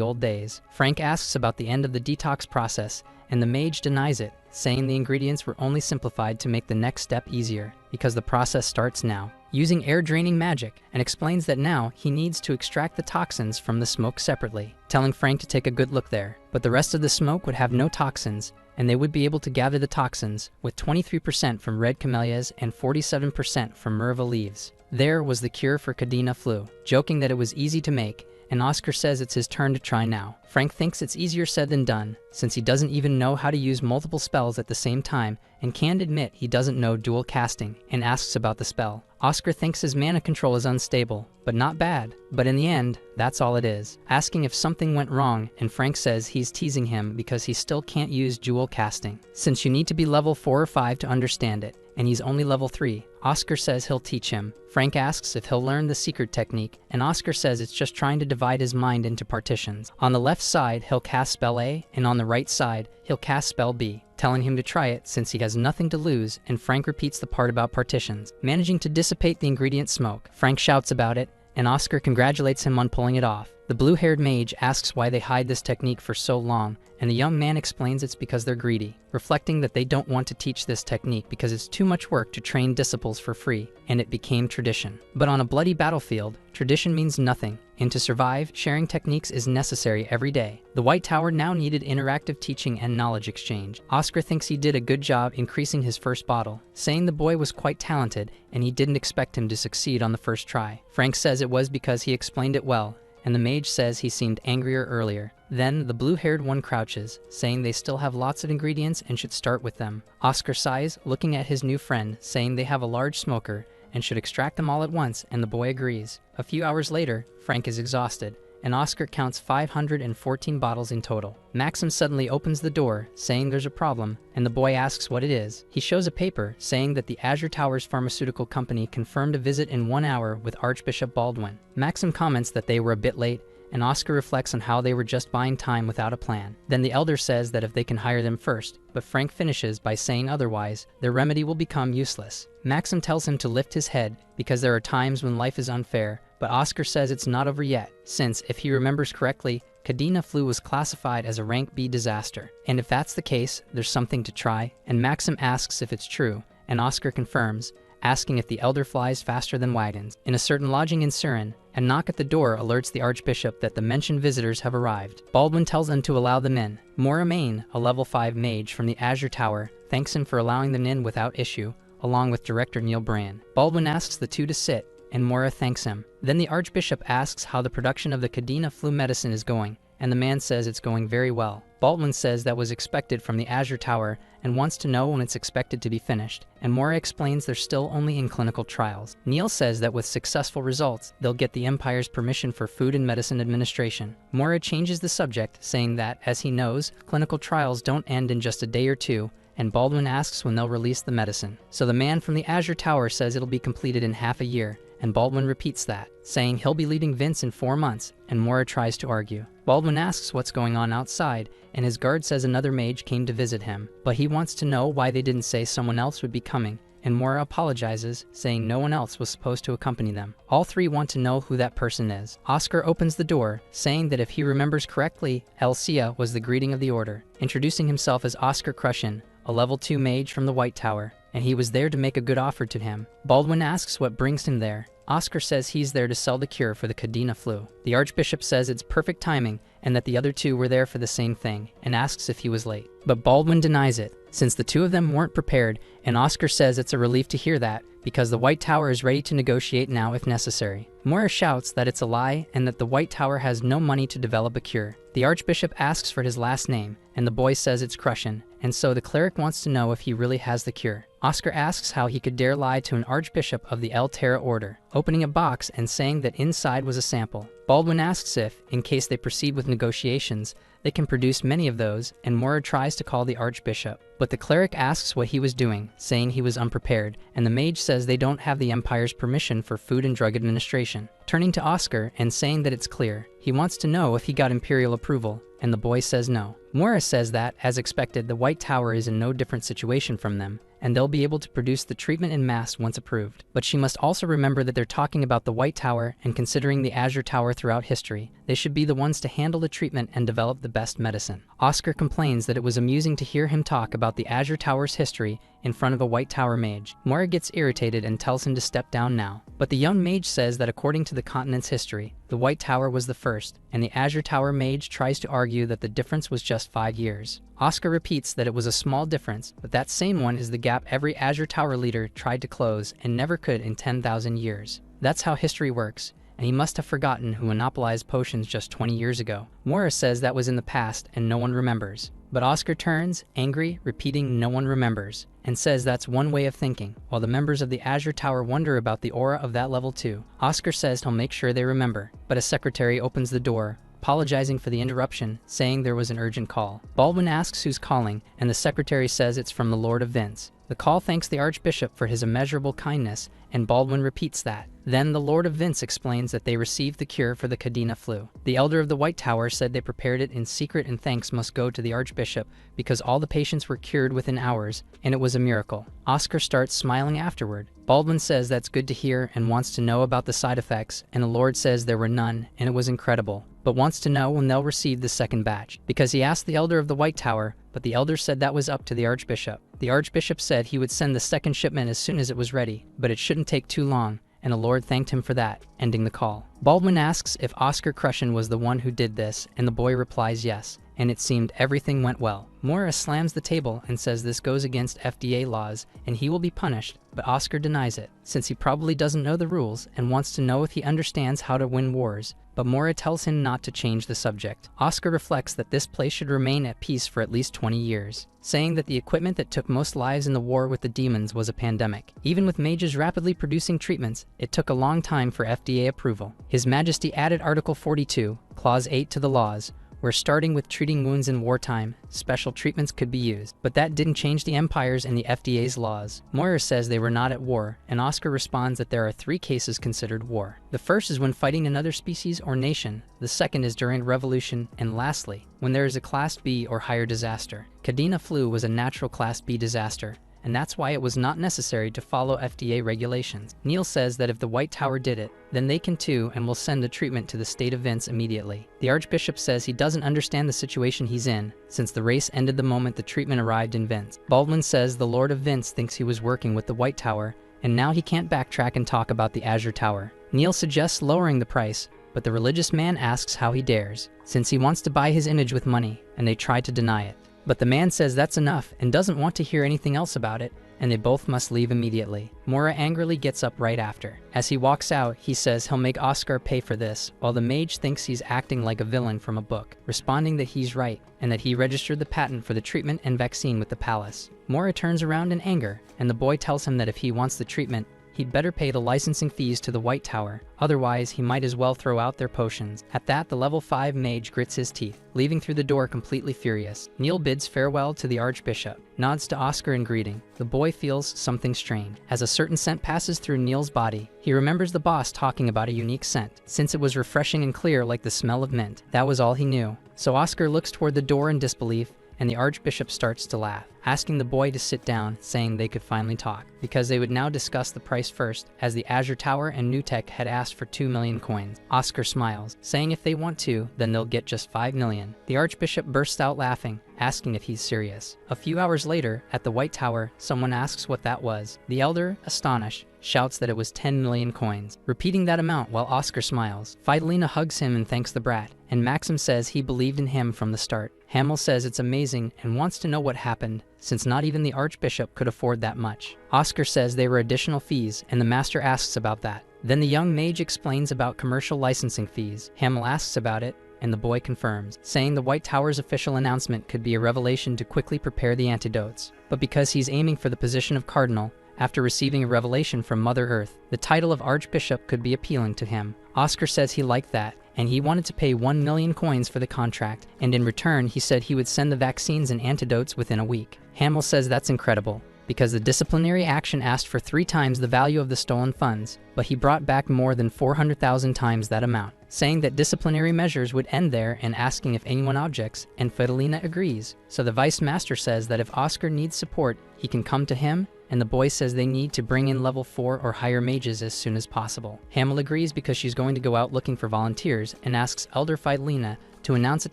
A: old days. Frank asks about the end of the detox process, and the mage denies it, saying the ingredients were only simplified to make the next step easier, because the process starts now, using air-draining magic, and explains that now he needs to extract the toxins from the smoke separately, telling Frank to take a good look there. But the rest of the smoke would have no toxins, and they would be able to gather the toxins, with 23% from red camellias and 47% from myrva leaves. There was the cure for Cadena flu, joking that it was easy to make, and Oscar says it's his turn to try now. Frank thinks it's easier said than done, since he doesn't even know how to use multiple spells at the same time, and can't admit he doesn't know dual casting, and asks about the spell. Oscar thinks his mana control is unstable, but not bad. But in the end, that's all it is. Asking if something went wrong, and Frank says he's teasing him because he still can't use dual casting, since you need to be level 4 or 5 to understand it, and he's only level 3. Oscar says he'll teach him. Frank asks if he'll learn the secret technique, and Oscar says it's just trying to divide his mind into partitions. On the left side, he'll cast spell A, and on the right side, he'll cast spell B, telling him to try it since he has nothing to lose, and Frank repeats the part about partitions, managing to dissipate the ingredient smoke. Frank shouts about it, and Oscar congratulates him on pulling it off. The blue-haired mage asks why they hide this technique for so long, and the young man explains it's because they're greedy, reflecting that they don't want to teach this technique because it's too much work to train disciples for free, and it became tradition. But on a bloody battlefield, tradition means nothing, and to survive, sharing techniques is necessary every day. The White Tower now needed interactive teaching and knowledge exchange. Oscar thinks he did a good job increasing his first bottle, saying the boy was quite talented and he didn't expect him to succeed on the first try. Frank says it was because he explained it well, and the mage says he seemed angrier earlier. Then the blue-haired one crouches, saying they still have lots of ingredients and should start with them. Oscar sighs, looking at his new friend, saying they have a large smoker and should extract them all at once, and the boy agrees. A few hours later, Frank is exhausted, and Oscar counts 514 bottles in total. Maxim suddenly opens the door, saying there's a problem, and the boy asks what it is. He shows a paper, saying that the Azure Towers Pharmaceutical Company confirmed a visit in 1 hour with Archbishop Baldwin. Maxim comments that they were a bit late, and Oscar reflects on how they were just buying time without a plan. Then the elder says that if they can hire them first, but Frank finishes by saying otherwise, their remedy will become useless. Maxim tells him to lift his head, because there are times when life is unfair, but Oscar says it's not over yet, since, if he remembers correctly, Cadena flu was classified as a rank B disaster. And if that's the case, there's something to try, and Maxim asks if it's true, and Oscar confirms, asking if the elder flies faster than wagons. In a certain lodging in Surin, a knock at the door alerts the Archbishop that the mentioned visitors have arrived. Baldwin tells them to allow them in. Mora Main, a level 5 mage from the Azure Tower, thanks him for allowing them in without issue, along with director Neil Brand. Baldwin asks the two to sit, and Mora thanks him. Then the Archbishop asks how the production of the Cadena flu medicine is going, and the man says it's going very well. Baldwin says that was expected from the Azure Tower and wants to know when it's expected to be finished, and Mora explains they're still only in clinical trials. Neil says that with successful results, they'll get the Empire's permission for Food and Medicine Administration. Mora changes the subject, saying that, as he knows, clinical trials don't end in just a day or two, and Baldwin asks when they'll release the medicine. So the man from the Azure Tower says it'll be completed in half a year, and Baldwin repeats that, saying he'll be leaving Vince in 4 months, and Mora tries to argue. Baldwin asks what's going on outside, and his guard says another mage came to visit him, but he wants to know why they didn't say someone else would be coming, and Mora apologizes, saying no one else was supposed to accompany them. All three want to know who that person is. Oscar opens the door, saying that if he remembers correctly, El Cia was the greeting of the order, introducing himself as Oscar Crushin, a level 2 mage from the White Tower, and he was there to make a good offer to him. Baldwin asks what brings him there. Oscar says he's there to sell the cure for the Cadena flu. The Archbishop says it's perfect timing and that the other two were there for the same thing, and asks if he was late. But Baldwin denies it, since the two of them weren't prepared, and Oscar says it's a relief to hear that, because the White Tower is ready to negotiate now if necessary. Moira shouts that it's a lie and that the White Tower has no money to develop a cure. The Archbishop asks for his last name, and the boy says it's Crushin, and so the cleric wants to know if he really has the cure. Oscar asks how he could dare lie to an Archbishop of the El Terra Order, opening a box and saying that inside was a sample. Baldwin asks if, in case they proceed with negotiations, they can produce many of those, and Moira tries to call the Archbishop. But the cleric asks what he was doing, saying he was unprepared, and the mage says they don't have the Empire's permission for food and drug administration. Turning to Oscar and saying that it's clear, he wants to know if he got Imperial approval, and the boy says no. Moira says that, as expected, the White Tower is in no different situation from them, and they'll be able to produce the treatment in mass once approved. But she must also remember that they're talking about the White Tower, and considering the Azure Tower throughout history, they should be the ones to handle the treatment and develop the best medicine. Oscar complains that it was amusing to hear him talk about the Azure Tower's history in front of a White Tower mage. Moira gets irritated and tells him to step down now. But the young mage says that according to the continent's history, the White Tower was the first, and the Azure Tower mage tries to argue that the difference was just 5 years. Oscar repeats that it was a small difference, but that same one is the gap every Azure Tower leader tried to close and never could in 10,000 years. That's how history works, and he must have forgotten who monopolized potions just 20 years ago. Moira says that was in the past and no one remembers. But Oscar turns, angry, repeating no one remembers, and says that's one way of thinking, while the members of the Azure Tower wonder about the aura of that level too. Oscar says he'll make sure they remember, but a secretary opens the door, apologizing for the interruption, saying there was an urgent call. Baldwin asks who's calling, and the secretary says it's from the Lord of Vince. The call thanks the Archbishop for his immeasurable kindness, and Baldwin repeats that. Then the Lord of Vince explains that they received the cure for the Cadena flu. The Elder of the White Tower said they prepared it in secret, and thanks must go to the Archbishop because all the patients were cured within hours, and it was a miracle. Oscar starts smiling afterward. Baldwin says that's good to hear and wants to know about the side effects, and the Lord says there were none, and it was incredible, but wants to know when they'll receive the second batch, because he asked the Elder of the White Tower, but the Elder said that was up to the Archbishop. The Archbishop said he would send the second shipment as soon as it was ready, but it shouldn't take too long, and the Lord thanked him for that, ending the call. Baldwin asks if Oscar Crushin was the one who did this, and the boy replies yes, and it seemed everything went well. Moira slams the table and says this goes against FDA laws and he will be punished, but Oscar denies it, since he probably doesn't know the rules and wants to know if he understands how to win wars, but Moira tells him not to change the subject. Oscar reflects that this place should remain at peace for at least 20 years, saying that the equipment that took most lives in the war with the demons was a pandemic. Even with mages rapidly producing treatments, it took a long time for FDA approval. His Majesty added Article 42, Clause 8 to the laws, where starting with treating wounds in wartime, special treatments could be used. But that didn't change the Empire's and the FDA's laws. Moira says they were not at war, and Oscar responds that there are 3 cases considered war. The first is when fighting another species or nation, the second is during a revolution, and lastly, when there is a Class B or higher disaster. Cadena flu was a natural Class B disaster, and that's why it was not necessary to follow FDA regulations. Neil says that if the White Tower did it, then they can too, and will send the treatment to the state of Vince immediately. The Archbishop says he doesn't understand the situation he's in, since the race ended the moment the treatment arrived in Vince. Baldwin says the Lord of Vince thinks he was working with the White Tower, and now he can't backtrack and talk about the Azure Tower. Neil suggests lowering the price, but the religious man asks how he dares, since he wants to buy his image with money, and they try to deny it. But the man says that's enough and doesn't want to hear anything else about it, and they both must leave immediately. Moira angrily gets up right after. As he walks out, he says he'll make Oscar pay for this, while the mage thinks he's acting like a villain from a book, responding that he's right, and that he registered the patent for the treatment and vaccine with the palace. Moira turns around in anger, and the boy tells him that if he wants the treatment, he'd better pay the licensing fees to the White Tower, otherwise he might as well throw out their potions. At that, the level 5 mage grits his teeth, leaving through the door completely furious. Neil bids farewell to the Archbishop, nods to Oscar in greeting. The boy feels something strange. As a certain scent passes through Neil's body, he remembers the boss talking about a unique scent, since it was refreshing and clear like the smell of mint. That was all he knew. So Oscar looks toward the door in disbelief, and the Archbishop starts to laugh, asking the boy to sit down, saying they could finally talk, because they would now discuss the price first, as the Azure Tower and Newtek had asked for 2 million coins. Oscar smiles, saying if they want to, then they'll get just 5 million. The Archbishop bursts out laughing, asking if he's serious. A few hours later, at the White Tower, someone asks what that was. The Elder, astonished, shouts that it was 10 million coins, repeating that amount while Oscar smiles. Fidalina hugs him and thanks the brat, and Maxim says he believed in him from the start. Hamel says it's amazing and wants to know what happened, since not even the Archbishop could afford that much. Oscar says they were additional fees, and the master asks about that. Then the young mage explains about commercial licensing fees. Hamel asks about it, and the boy confirms, saying the White Tower's official announcement could be a revelation to quickly prepare the antidotes. But because he's aiming for the position of Cardinal, after receiving a revelation from Mother Earth, the title of Archbishop could be appealing to him. Oscar says he liked that, and he wanted to pay 1 million coins for the contract, and in return he said he would send the vaccines and antidotes within a week. Hamel says that's incredible, because the disciplinary action asked for 3 times the value of the stolen funds, but he brought back more than 400,000 times that amount, saying that disciplinary measures would end there and asking if anyone objects, and Fidalina agrees. So the Vice Master says that if Oscar needs support, he can come to him, and the boy says they need to bring in level 4 or higher mages as soon as possible. Hamel agrees because she's going to go out looking for volunteers and asks Elder Fidalina to announce it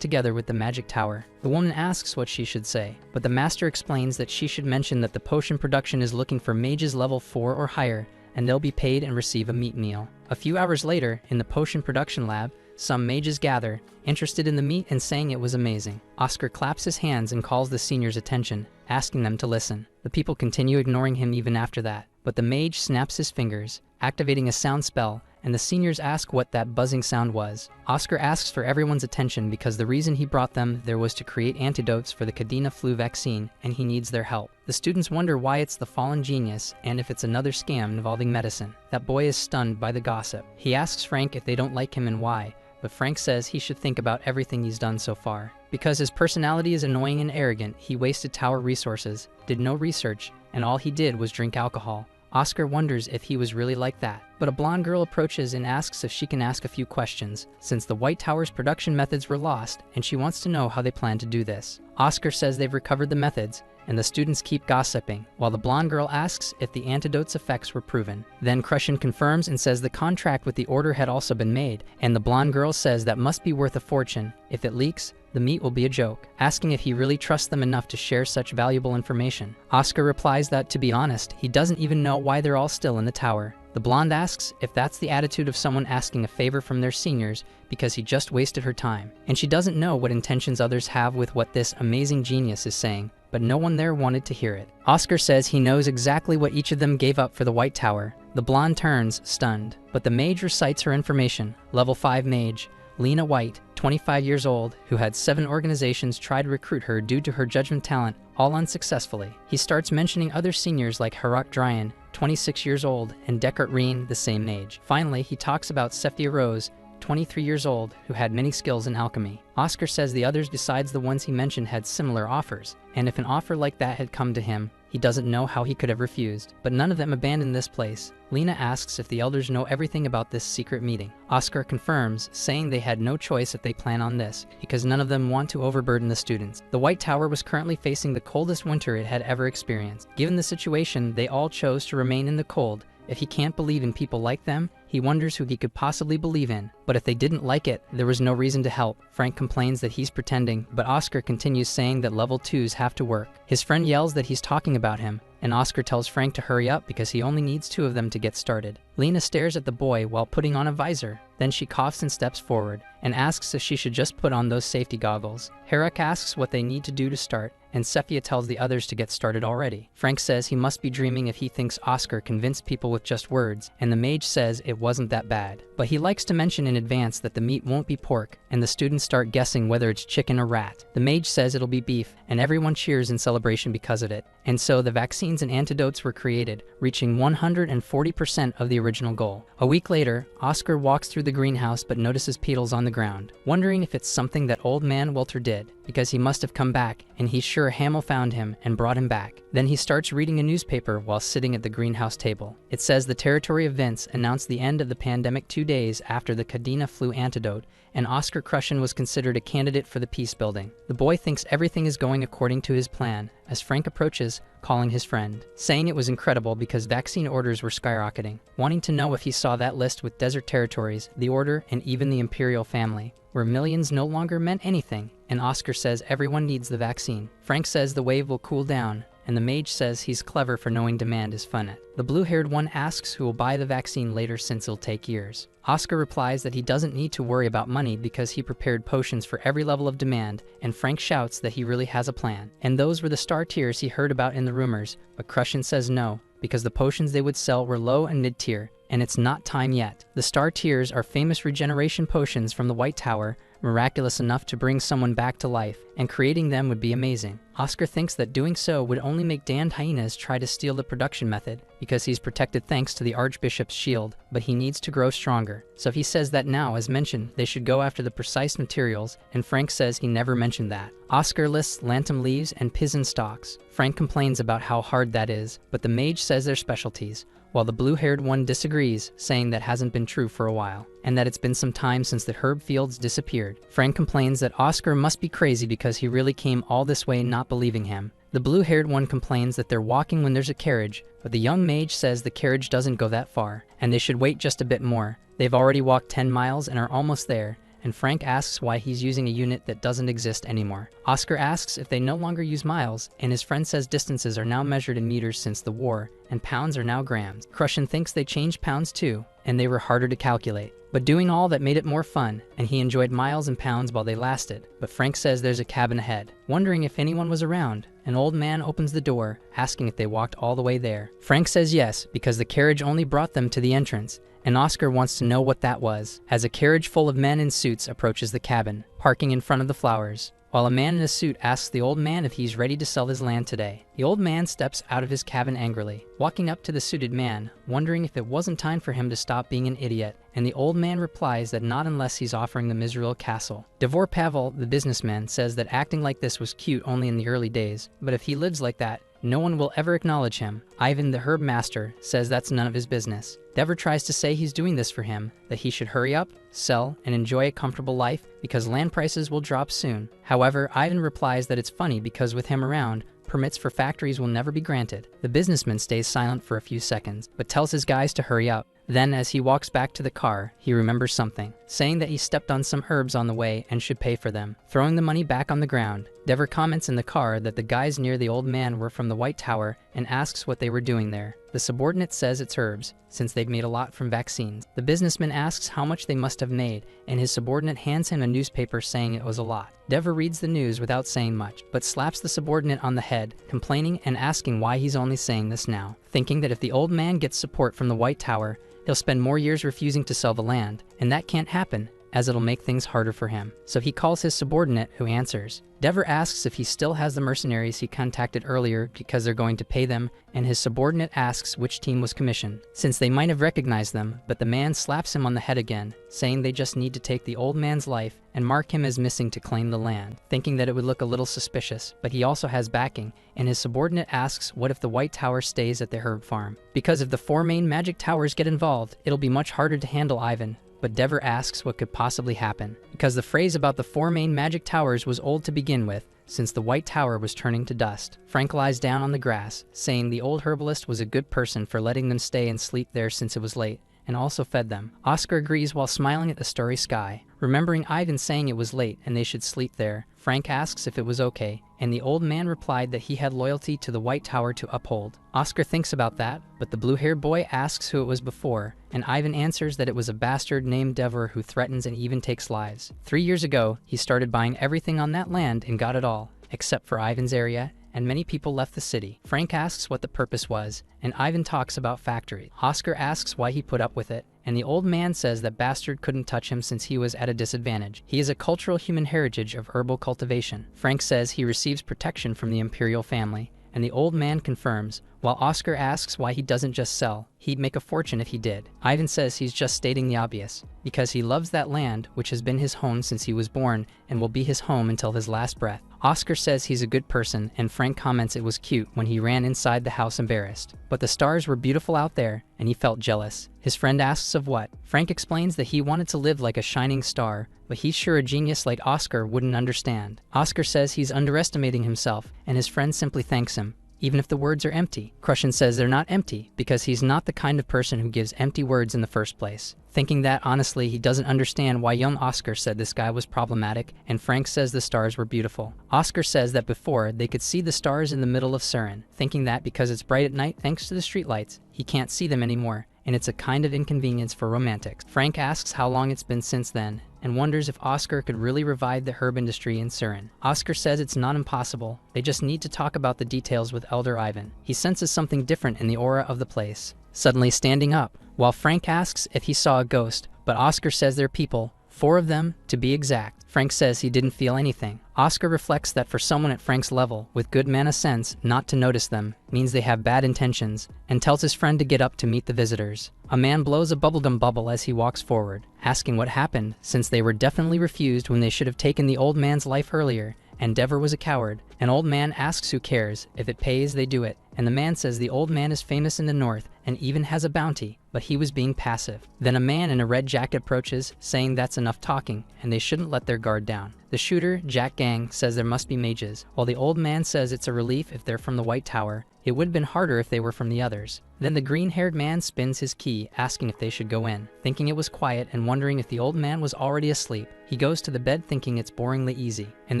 A: together with the Magic Tower. The woman asks what she should say, but the master explains that she should mention that the potion production is looking for mages level 4 or higher, and they'll be paid and receive a meat meal. A few hours later, in the potion production lab, some mages gather, interested in the meat and saying it was amazing. Oscar claps his hands and calls the seniors' attention, asking them to listen. The people continue ignoring him even after that, but the mage snaps his fingers, activating a sound spell, and the seniors ask what that buzzing sound was. Oscar asks for everyone's attention because the reason he brought them there was to create antidotes for the Cadena flu vaccine, and he needs their help. The students wonder why it's the fallen genius and if it's another scam involving medicine. That boy is stunned by the gossip. He asks Frank if they don't like him and why, but Frank says he should think about everything he's done so far. Because his personality is annoying and arrogant, he wasted tower resources, did no research, and all he did was drink alcohol. Oscar wonders if he was really like that, but a blonde girl approaches and asks if she can ask a few questions, since the White Tower's production methods were lost, and she wants to know how they plan to do this. Oscar says they've recovered the methods, and the students keep gossiping, while the blonde girl asks if the antidote's effects were proven. Then Krushin confirms and says the contract with the Order had also been made, and the blonde girl says that must be worth a fortune. If it leaks, the meat will be a joke, asking if he really trusts them enough to share such valuable information. Oscar replies that, to be honest, he doesn't even know why they're all still in the tower. The blonde asks if that's the attitude of someone asking a favor from their seniors because he just wasted her time, and she doesn't know what intentions others have with what this amazing genius is saying, but no one there wanted to hear it. Oscar says he knows exactly what each of them gave up for the White Tower. The blonde turns, stunned, but the mage recites her information. Level 5 mage, Lena White, 25 years old, who had 7 organizations try to recruit her due to her judgment talent, all unsuccessfully. He starts mentioning other seniors like Harak Dryan, 26 years old, and Deckard Reen, the same age. Finally, he talks about Sephia Rose, 23 years old, who had many skills in alchemy. Oscar says the others besides the ones he mentioned had similar offers, and if an offer like that had come to him, he doesn't know how he could have refused. But none of them abandoned this place. Lena asks if the elders know everything about this secret meeting. Oscar confirms, saying they had no choice if they plan on this, because none of them want to overburden the students. The White Tower was currently facing the coldest winter it had ever experienced. Given the situation, they all chose to remain in the cold. If he can't believe in people like them, he wonders who he could possibly believe in. But if they didn't like it, there was no reason to help. Frank complains that he's pretending, but Oscar continues saying that level 2s have to work. His friend yells that he's talking about him, and Oscar tells Frank to hurry up because he only needs 2 of them to get started. Lena stares at the boy while putting on a visor. Then she coughs and steps forward, and asks if she should just put on those safety goggles. Harak asks what they need to do to start, and Sephia tells the others to get started already. Frank says he must be dreaming if he thinks Oscar convinced people with just words, and the mage says it wasn't that bad. But he likes to mention in advance that the meat won't be pork, and the students start guessing whether it's chicken or rat. The mage says it'll be beef, and everyone cheers in celebration because of it. And so the vaccines and antidotes were created, reaching 140% of the original goal. A week later, Oscar walks through the greenhouse but notices Petals on the ground, wondering if it's something that old man Walter did, because he must have come back, and he's sure Hamel found him and brought him back. Then he starts reading a newspaper while sitting at the greenhouse table. It says the territory of Vince announced the end of the pandemic 2 days after the Cadena flu antidote, and Oscar Krushin was considered a candidate for the peace building. The boy thinks everything is going according to his plan, as Frank approaches, calling his friend, saying it was incredible because vaccine orders were skyrocketing, wanting to know if he saw that list with desert territories, the Order, and even the Imperial family, where millions no longer meant anything, and Oscar says everyone needs the vaccine. Frank says the wave will cool down, and the mage says he's clever for knowing demand is fun at. The blue-haired one asks who will buy the vaccine later since it'll take years. Oscar replies that he doesn't need to worry about money because he prepared potions for every level of demand, and Frank shouts that he really has a plan. And those were the star tiers he heard about in the rumors, but Crushin says no, because the potions they would sell were low and mid-tier, and it's not time yet. The star tiers are famous regeneration potions from the White Tower, miraculous enough to bring someone back to life, and creating them would be amazing. Oscar thinks that doing so would only make damned hyenas try to steal the production method, because he's protected thanks to the Archbishop's shield, but he needs to grow stronger. So he says that now, as mentioned, they should go after the precise materials, and Frank says he never mentioned that. Oscar lists lantum leaves and pisin stalks. Frank complains about how hard that is, but the mage says they're specialties, while the blue-haired one disagrees, saying that hasn't been true for a while, and that it's been some time since the herb fields disappeared. Frank complains that Oscar must be crazy because he really came all this way not believing him. The blue-haired one complains that they're walking when there's a carriage, but the young mage says the carriage doesn't go that far, and they should wait just a bit more. They've already walked 10 miles and are almost there, and Frank asks why he's using a unit that doesn't exist anymore. Oscar asks if they no longer use miles, and his friend says distances are now measured in meters since the war, and pounds are now grams. Crushin thinks they changed pounds too, and they were harder to calculate, but doing all that made it more fun, and he enjoyed miles and pounds while they lasted. But Frank says there's a cabin ahead. Wondering if anyone was around, an old man opens the door, asking if they walked all the way there. Frank says yes, because the carriage only brought them to the entrance, and Oscar wants to know what that was, as a carriage full of men in suits approaches the cabin, parking in front of the flowers, while a man in a suit asks the old man if he's ready to sell his land today. The old man steps out of his cabin angrily, walking up to the suited man, wondering if it wasn't time for him to stop being an idiot, and the old man replies that not unless he's offering them Israel Castle. Devor Pavel, the businessman, says that acting like this was cute only in the early days, but if he lives like that, no one will ever acknowledge him. Ivan, the herb master, says that's none of his business. Dever tries to say he's doing this for him, that he should hurry up, sell, and enjoy a comfortable life because land prices will drop soon. However, Ivan replies that it's funny because with him around, permits for factories will never be granted. The businessman stays silent for a few seconds, but tells his guys to hurry up. Then, as he walks back to the car, he remembers something, saying that he stepped on some herbs on the way and should pay for them. Throwing the money back on the ground, Dever comments in the car that the guys near the old man were from the White Tower and asks what they were doing there. The subordinate says it's herbs, since they've made a lot from vaccines. The businessman asks how much they must have made, and his subordinate hands him a newspaper saying it was a lot. Dever reads the news without saying much, but slaps the subordinate on the head, complaining and asking why he's only saying this now, thinking that if the old man gets support from the White Tower, he'll spend more years refusing to sell the land, and that can't happen, as it'll make things harder for him. So he calls his subordinate, who answers. Dever asks if he still has the mercenaries he contacted earlier because they're going to pay them, and his subordinate asks which team was commissioned, since they might have recognized them, but the man slaps him on the head again, saying they just need to take the old man's life and mark him as missing to claim the land, thinking that it would look a little suspicious, but he also has backing, and his subordinate asks what if the White Tower stays at the herb farm. Because if the 4 main magic towers get involved, it'll be much harder to handle Ivan. But Dever asks what could possibly happen, because the phrase about the 4 main magic towers was old to begin with, since the White Tower was turning to dust. Frank lies down on the grass, saying the old herbalist was a good person for letting them stay and sleep there since it was late, and also fed them. Oscar agrees while smiling at the starry sky. Remembering Ivan saying it was late and they should sleep there, Frank asks if it was okay, and the old man replied that he had loyalty to the White Tower to uphold. Oscar thinks about that, but the blue-haired boy asks who it was before, and Ivan answers that it was a bastard named Dever who threatens and even takes lives. 3 years ago, he started buying everything on that land and got it all, except for Ivan's area, and many people left the city. Frank asks what the purpose was, and Ivan talks about factory. Oscar asks why he put up with it, and the old man says that Bastard couldn't touch him since he was at a disadvantage. He is a cultural human heritage of herbal cultivation. Frank says he receives protection from the Imperial family, and the old man confirms, while Oscar asks why he doesn't just sell. He'd make a fortune if he did. Ivan says he's just stating the obvious, because he loves that land, which has been his home since he was born and will be his home until his last breath. Oscar says he's a good person, and Frank comments it was cute when he ran inside the house embarrassed. But the stars were beautiful out there, and he felt jealous. His friend asks of what. Frank explains that he wanted to live like a shining star, but he's sure a genius like Oscar wouldn't understand. Oscar says he's underestimating himself, and his friend simply thanks him, even if the words are empty. Krushin says they're not empty because he's not the kind of person who gives empty words in the first place. Thinking that, honestly, he doesn't understand why young Oscar said this guy was problematic, and Frank says the stars were beautiful. Oscar says that before, they could see the stars in the middle of Surin, thinking that because it's bright at night thanks to the streetlights, he can't see them anymore, and it's a kind of inconvenience for romantics. Frank asks how long it's been since then, and wonders if Oscar could really revive the herb industry in Surin. Oscar says it's not impossible, they just need to talk about the details with Elder Ivan. He senses something different in the aura of the place, suddenly standing up, while Frank asks if he saw a ghost, but Oscar says they're people, 4 of them, to be exact. Frank says he didn't feel anything. Oscar reflects that for someone at Frank's level, with good mana sense, not to notice them means they have bad intentions, and tells his friend to get up to meet the visitors. A man blows a bubblegum bubble as he walks forward, asking what happened, since they were definitely refused when they should have taken the old man's life earlier, and Dever was a coward. An old man asks who cares, if it pays they do it, and the man says the old man is famous in the north and even has a bounty, but he was being passive. Then a man in a red jacket approaches, saying that's enough talking, and they shouldn't let their guard down. The shooter, Jack Gang, says there must be mages, while the old man says it's a relief if they're from the White Tower. It would have been harder if they were from the others. Then the green-haired man spins his key, asking if they should go in. Thinking it was quiet and wondering if the old man was already asleep, he goes to the bed thinking it's boringly easy, and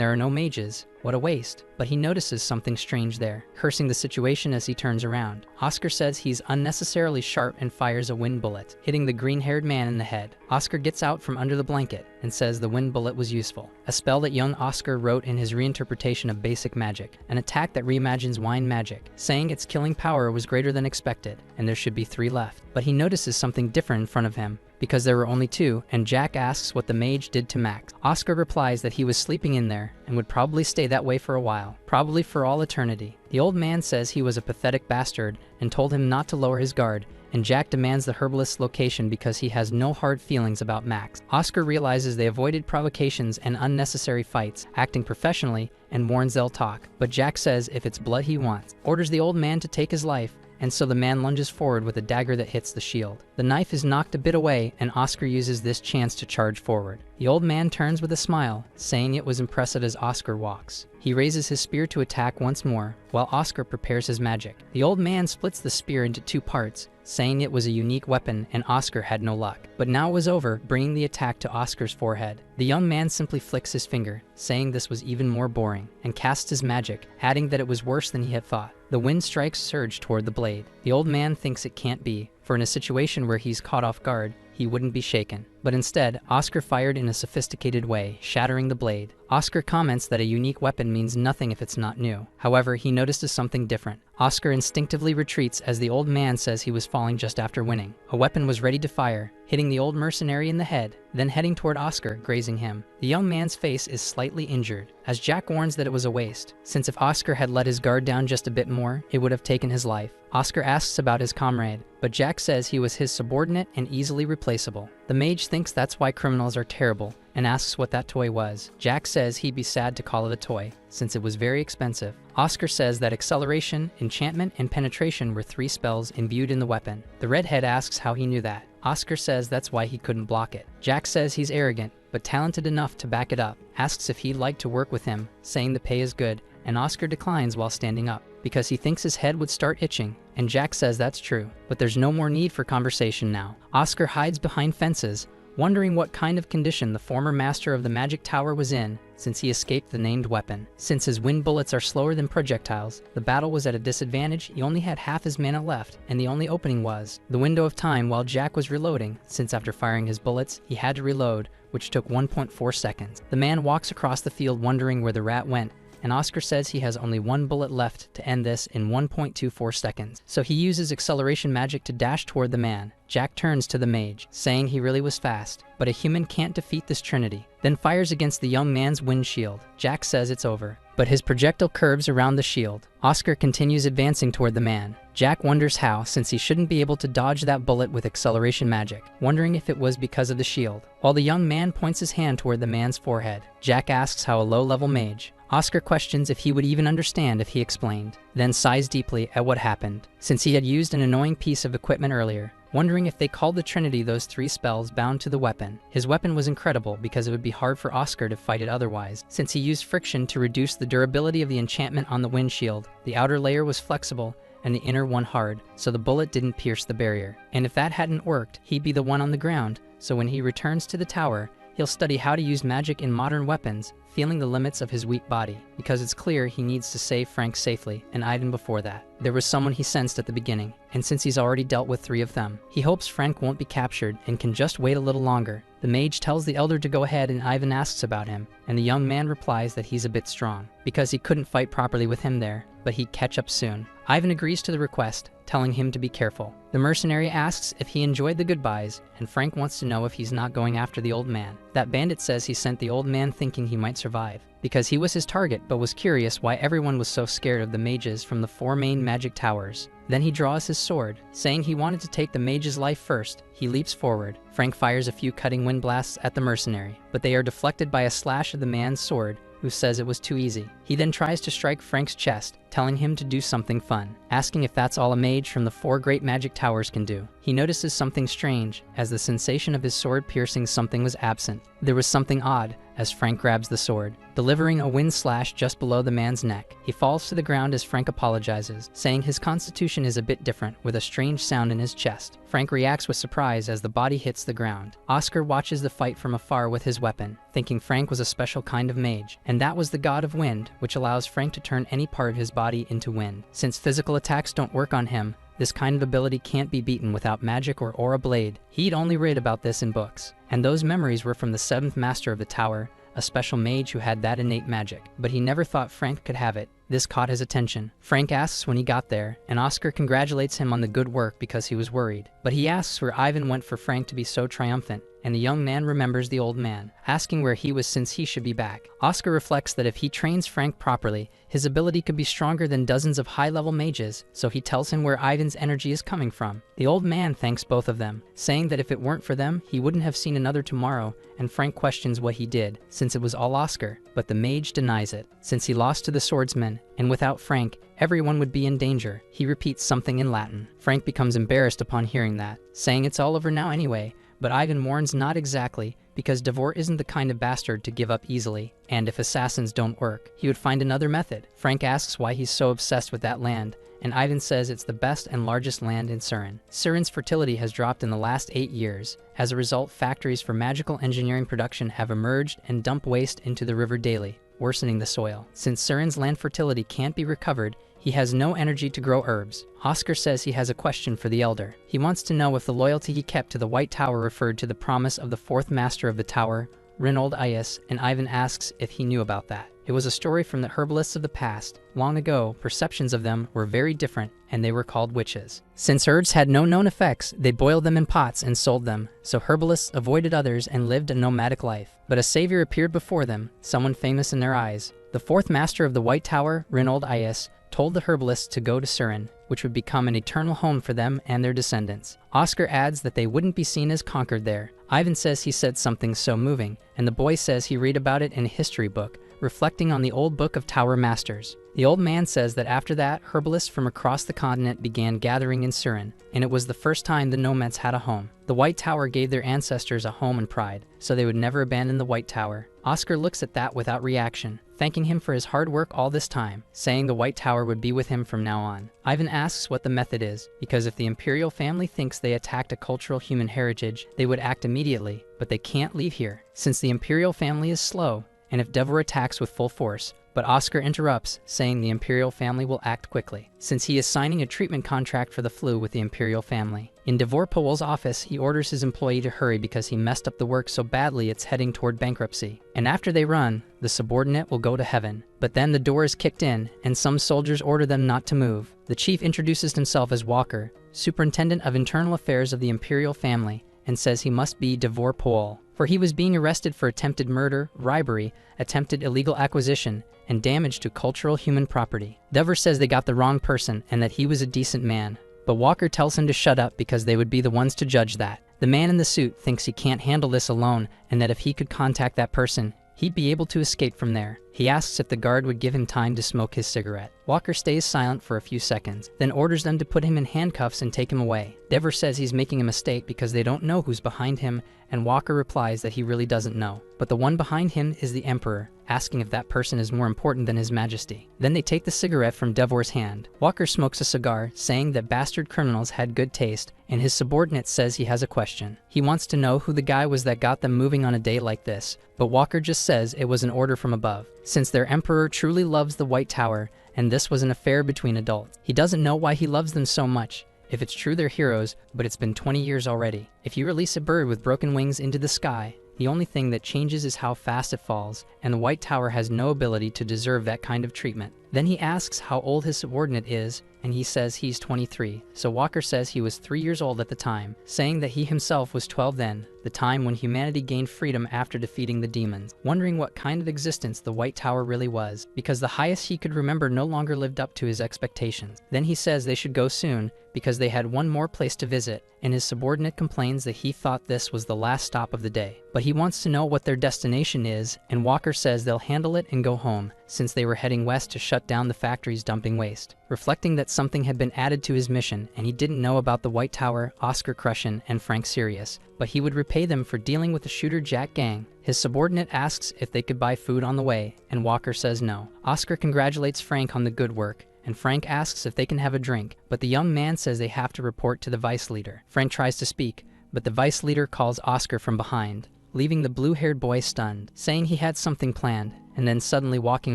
A: there are no mages. What a waste. But he notices something strange there, cursing the situation as he turns around. Oscar says he's unnecessarily sharp and fires a wind bullet, hitting the green-haired man in the head. Oscar gets out from under the blanket and says the wind bullet was useful, a spell that young Oscar wrote in his reinterpretation of basic magic, an attack that reimagines wine magic, saying its killing power was greater than expected, and there should be 3 left. But he notices something different in front of him, because there were only 2, and Jack asks what the mage did to Max. Oscar replies that he was sleeping in there, and would probably stay that way for a while, probably for all eternity. The old man says he was a pathetic bastard, and told him not to lower his guard, and Jack demands the herbalist's location because he has no hard feelings about Max. Oscar realizes they avoided provocations and unnecessary fights, acting professionally, and warns they'll talk. But Jack says if it's blood he wants, orders the old man to take his life, and so the man lunges forward with a dagger that hits the shield. The knife is knocked a bit away, and Oscar uses this chance to charge forward. The old man turns with a smile, saying it was impressive as Oscar walks. He raises his spear to attack once more, while Oscar prepares his magic. The old man splits the spear into 2 parts, saying it was a unique weapon and Oscar had no luck. But now it was over, bringing the attack to Oscar's forehead. The young man simply flicks his finger, saying this was even more boring, and casts his magic, adding that it was worse than he had thought. The wind strikes surge toward the blade. The old man thinks it can't be, for in a situation where he's caught off guard, he wouldn't be shaken. But instead, Oscar fired in a sophisticated way, shattering the blade. Oscar comments that a unique weapon means nothing if it's not new. However, he notices something different. Oscar instinctively retreats as the old man says he was falling just after winning. A weapon was ready to fire, hitting the old mercenary in the head, then heading toward Oscar, grazing him. The young man's face is slightly injured, as Jack warns that it was a waste, since if Oscar had let his guard down just a bit more, it would have taken his life. Oscar asks about his comrade, but Jack says he was his subordinate and easily replaceable. The mage thinks that's why criminals are terrible, and asks what that toy was. Jack says he'd be sad to call it a toy, since it was very expensive. Oscar says that acceleration, enchantment, and penetration were 3 spells imbued in the weapon. The redhead asks how he knew that. Oscar says that's why he couldn't block it. Jack says he's arrogant, but talented enough to back it up, asks if he'd like to work with him, saying the pay is good, and Oscar declines while standing up, because he thinks his head would start itching, and Jack says that's true, but there's no more need for conversation now. Oscar hides behind fences, wondering what kind of condition the former master of the magic tower was in, since he escaped the named weapon. Since his wind bullets are slower than projectiles, the battle was at a disadvantage. He only had half his mana left, and the only opening was the window of time while Jack was reloading, since after firing his bullets, he had to reload, which took 1.4 seconds. The man walks across the field wondering where the rat went, and Oscar says he has only 1 bullet left to end this in 1.24 seconds. So he uses acceleration magic to dash toward the man. Jack turns to the mage, saying he really was fast, but a human can't defeat this trinity, then fires against the young man's windshield. Jack says it's over, but his projectile curves around the shield. Oscar continues advancing toward the man. Jack wonders how, since he shouldn't be able to dodge that bullet with acceleration magic, wondering if it was because of the shield. While the young man points his hand toward the man's forehead, Jack asks how a low-level mage. Oscar questions if he would even understand if he explained, then sighs deeply at what happened. Since he had used an annoying piece of equipment earlier, wondering if they called the Trinity those 3 spells bound to the weapon. His weapon was incredible because it would be hard for Oscar to fight it otherwise, since he used friction to reduce the durability of the enchantment on the windshield. The outer layer was flexible, and the inner one hard, so the bullet didn't pierce the barrier. And if that hadn't worked, he'd be the one on the ground, so when he returns to the tower, he'll study how to use magic in modern weapons, feeling the limits of his weak body, because it's clear he needs to save Frank safely, and Ivan before that. There was someone he sensed at the beginning, and since he's already dealt with 3 of them, he hopes Frank won't be captured and can just wait a little longer. The mage tells the elder to go ahead, and Ivan asks about him, and the young man replies that he's a bit strong, because he couldn't fight properly with him there, but he'd catch up soon. Ivan agrees to the request, telling him to be careful. The mercenary asks if he enjoyed the goodbyes, and Frank wants to know if he's not going after the old man. That bandit says he sent the old man thinking he might survive, because he was his target, but was curious why everyone was so scared of the mages from the 4 main magic towers. Then he draws his sword, saying he wanted to take the mage's life first. He leaps forward. Frank fires a few cutting wind blasts at the mercenary, but they are deflected by a slash of the man's sword, who says it was too easy. He then tries to strike Frank's chest, telling him to do something fun, asking if that's all a mage from the 4 great magic towers can do. He notices something strange, as the sensation of his sword piercing something was absent. There was something odd, as Frank grabs the sword, delivering a wind slash just below the man's neck. He falls to the ground as Frank apologizes, saying his constitution is a bit different, with a strange sound in his chest. Frank reacts with surprise as the body hits the ground. Oscar watches the fight from afar with his weapon, thinking Frank was a special kind of mage, and that was the god of wind, which allows Frank to turn any part of his body into wind. Since physical attacks don't work on him, this kind of ability can't be beaten without magic or aura blade. He'd only read about this in books, and those memories were from the 7th master of the tower, a special mage who had that innate magic. But he never thought Frank could have it. This caught his attention. Frank asks when he got there, and Oscar congratulates him on the good work because he was worried. But he asks where Ivan went for Frank to be so triumphant, and the young man remembers the old man, asking where he was since he should be back. Oscar reflects that if he trains Frank properly, his ability could be stronger than dozens of high-level mages, so he tells him where Ivan's energy is coming from. The old man thanks both of them, saying that if it weren't for them, he wouldn't have seen another tomorrow, and Frank questions what he did, since it was all Oscar, but the mage denies it, since he lost to the swordsman, and without Frank, everyone would be in danger. He repeats something in Latin. Frank becomes embarrassed upon hearing that, saying it's all over now anyway, but Ivan warns not exactly, because Devor isn't the kind of bastard to give up easily, and if assassins don't work, he would find another method. Frank asks why he's so obsessed with that land, and Ivan says it's the best and largest land in Surin. Surin's fertility has dropped in the last 8 years. As a result, factories for magical engineering production have emerged and dump waste into the river daily, worsening the soil. Since Surin's land fertility can't be recovered, he has no energy to grow herbs. Oscar says he has a question for the elder. He wants to know if the loyalty he kept to the White Tower referred to the promise of the 4th master of the tower, Reinhold Ias, and Ivan asks if he knew about that. It was a story from the herbalists of the past. Long ago, perceptions of them were very different, and they were called witches. Since herbs had no known effects, they boiled them in pots and sold them, so herbalists avoided others and lived a nomadic life. But a savior appeared before them, someone famous in their eyes. The 4th master of the White Tower, Reinhold Ias, told the herbalists to go to Surin, which would become an eternal home for them and their descendants. Oscar adds that they wouldn't be seen as conquered there. Ivan says he said something so moving, and the boy says he read about it in a history book, reflecting on the old book of Tower Masters. The old man says that after that, herbalists from across the continent began gathering in Surin, and it was the first time the nomads had a home. The White Tower gave their ancestors a home and pride, so they would never abandon the White Tower. Oscar looks at that without reaction, thanking him for his hard work all this time, saying the White Tower would be with him from now on. Ivan asks what the method is, because if the Imperial family thinks they attacked a cultural human heritage, they would act immediately, but they can't leave here, since the Imperial family is slow, and if Devor attacks with full force. But Oscar interrupts, saying the Imperial family will act quickly, since he is signing a treatment contract for the flu with the Imperial family. In Devor Powell's office, he orders his employee to hurry because he messed up the work so badly it's heading toward bankruptcy. And after they run, the subordinate will go to heaven. But then the door is kicked in, and some soldiers order them not to move. The chief introduces himself as Walker, superintendent of internal affairs of the Imperial family, and says he must be Devor Powell, for he was being arrested for attempted murder, robbery, attempted illegal acquisition, and damage to cultural human property. Devor says they got the wrong person and that he was a decent man, but Walker tells him to shut up because they would be the ones to judge that. The man in the suit thinks he can't handle this alone and that if he could contact that person, he'd be able to escape from there. He asks if the guard would give him time to smoke his cigarette. Walker stays silent for a few seconds, then orders them to put him in handcuffs and take him away. Dever says he's making a mistake because they don't know who's behind him, and Walker replies that he really doesn't know. But the one behind him is the Emperor, asking if that person is more important than His Majesty. Then they take the cigarette from Devor's hand. Walker smokes a cigar, saying that bastard criminals had good taste, and his subordinate says he has a question. He wants to know who the guy was that got them moving on a date like this, but Walker just says it was an order from above. Since their Emperor truly loves the White Tower, and this was an affair between adults, he doesn't know why he loves them so much. If it's true they're heroes, but it's been 20 years already. If you release a bird with broken wings into the sky, the only thing that changes is how fast it falls, and the White Tower has no ability to deserve that kind of treatment. Then he asks how old his subordinate is, and he says he's 23. So Walker says he was 3 years old at the time, saying that he himself was 12 then, the time when humanity gained freedom after defeating the demons, wondering what kind of existence the White Tower really was, because the highest he could remember no longer lived up to his expectations. Then he says they should go soon, because they had one more place to visit, and his subordinate complains that he thought this was the last stop of the day. But he wants to know what their destination is, and Walker says they'll handle it and go home, since they were heading west to shut down the factories dumping waste. Reflecting that something had been added to his mission, and he didn't know about the White Tower, Oscar Crushin, and Frank Sirius, but he would repay them for dealing with the Shooter Jack gang. His subordinate asks if they could buy food on the way, and Walker says no. Oscar congratulates Frank on the good work, and Frank asks if they can have a drink, but the young man says they have to report to the vice leader. Frank tries to speak, but the vice leader calls Oscar from behind, leaving the blue-haired boy stunned, saying he had something planned, and then suddenly walking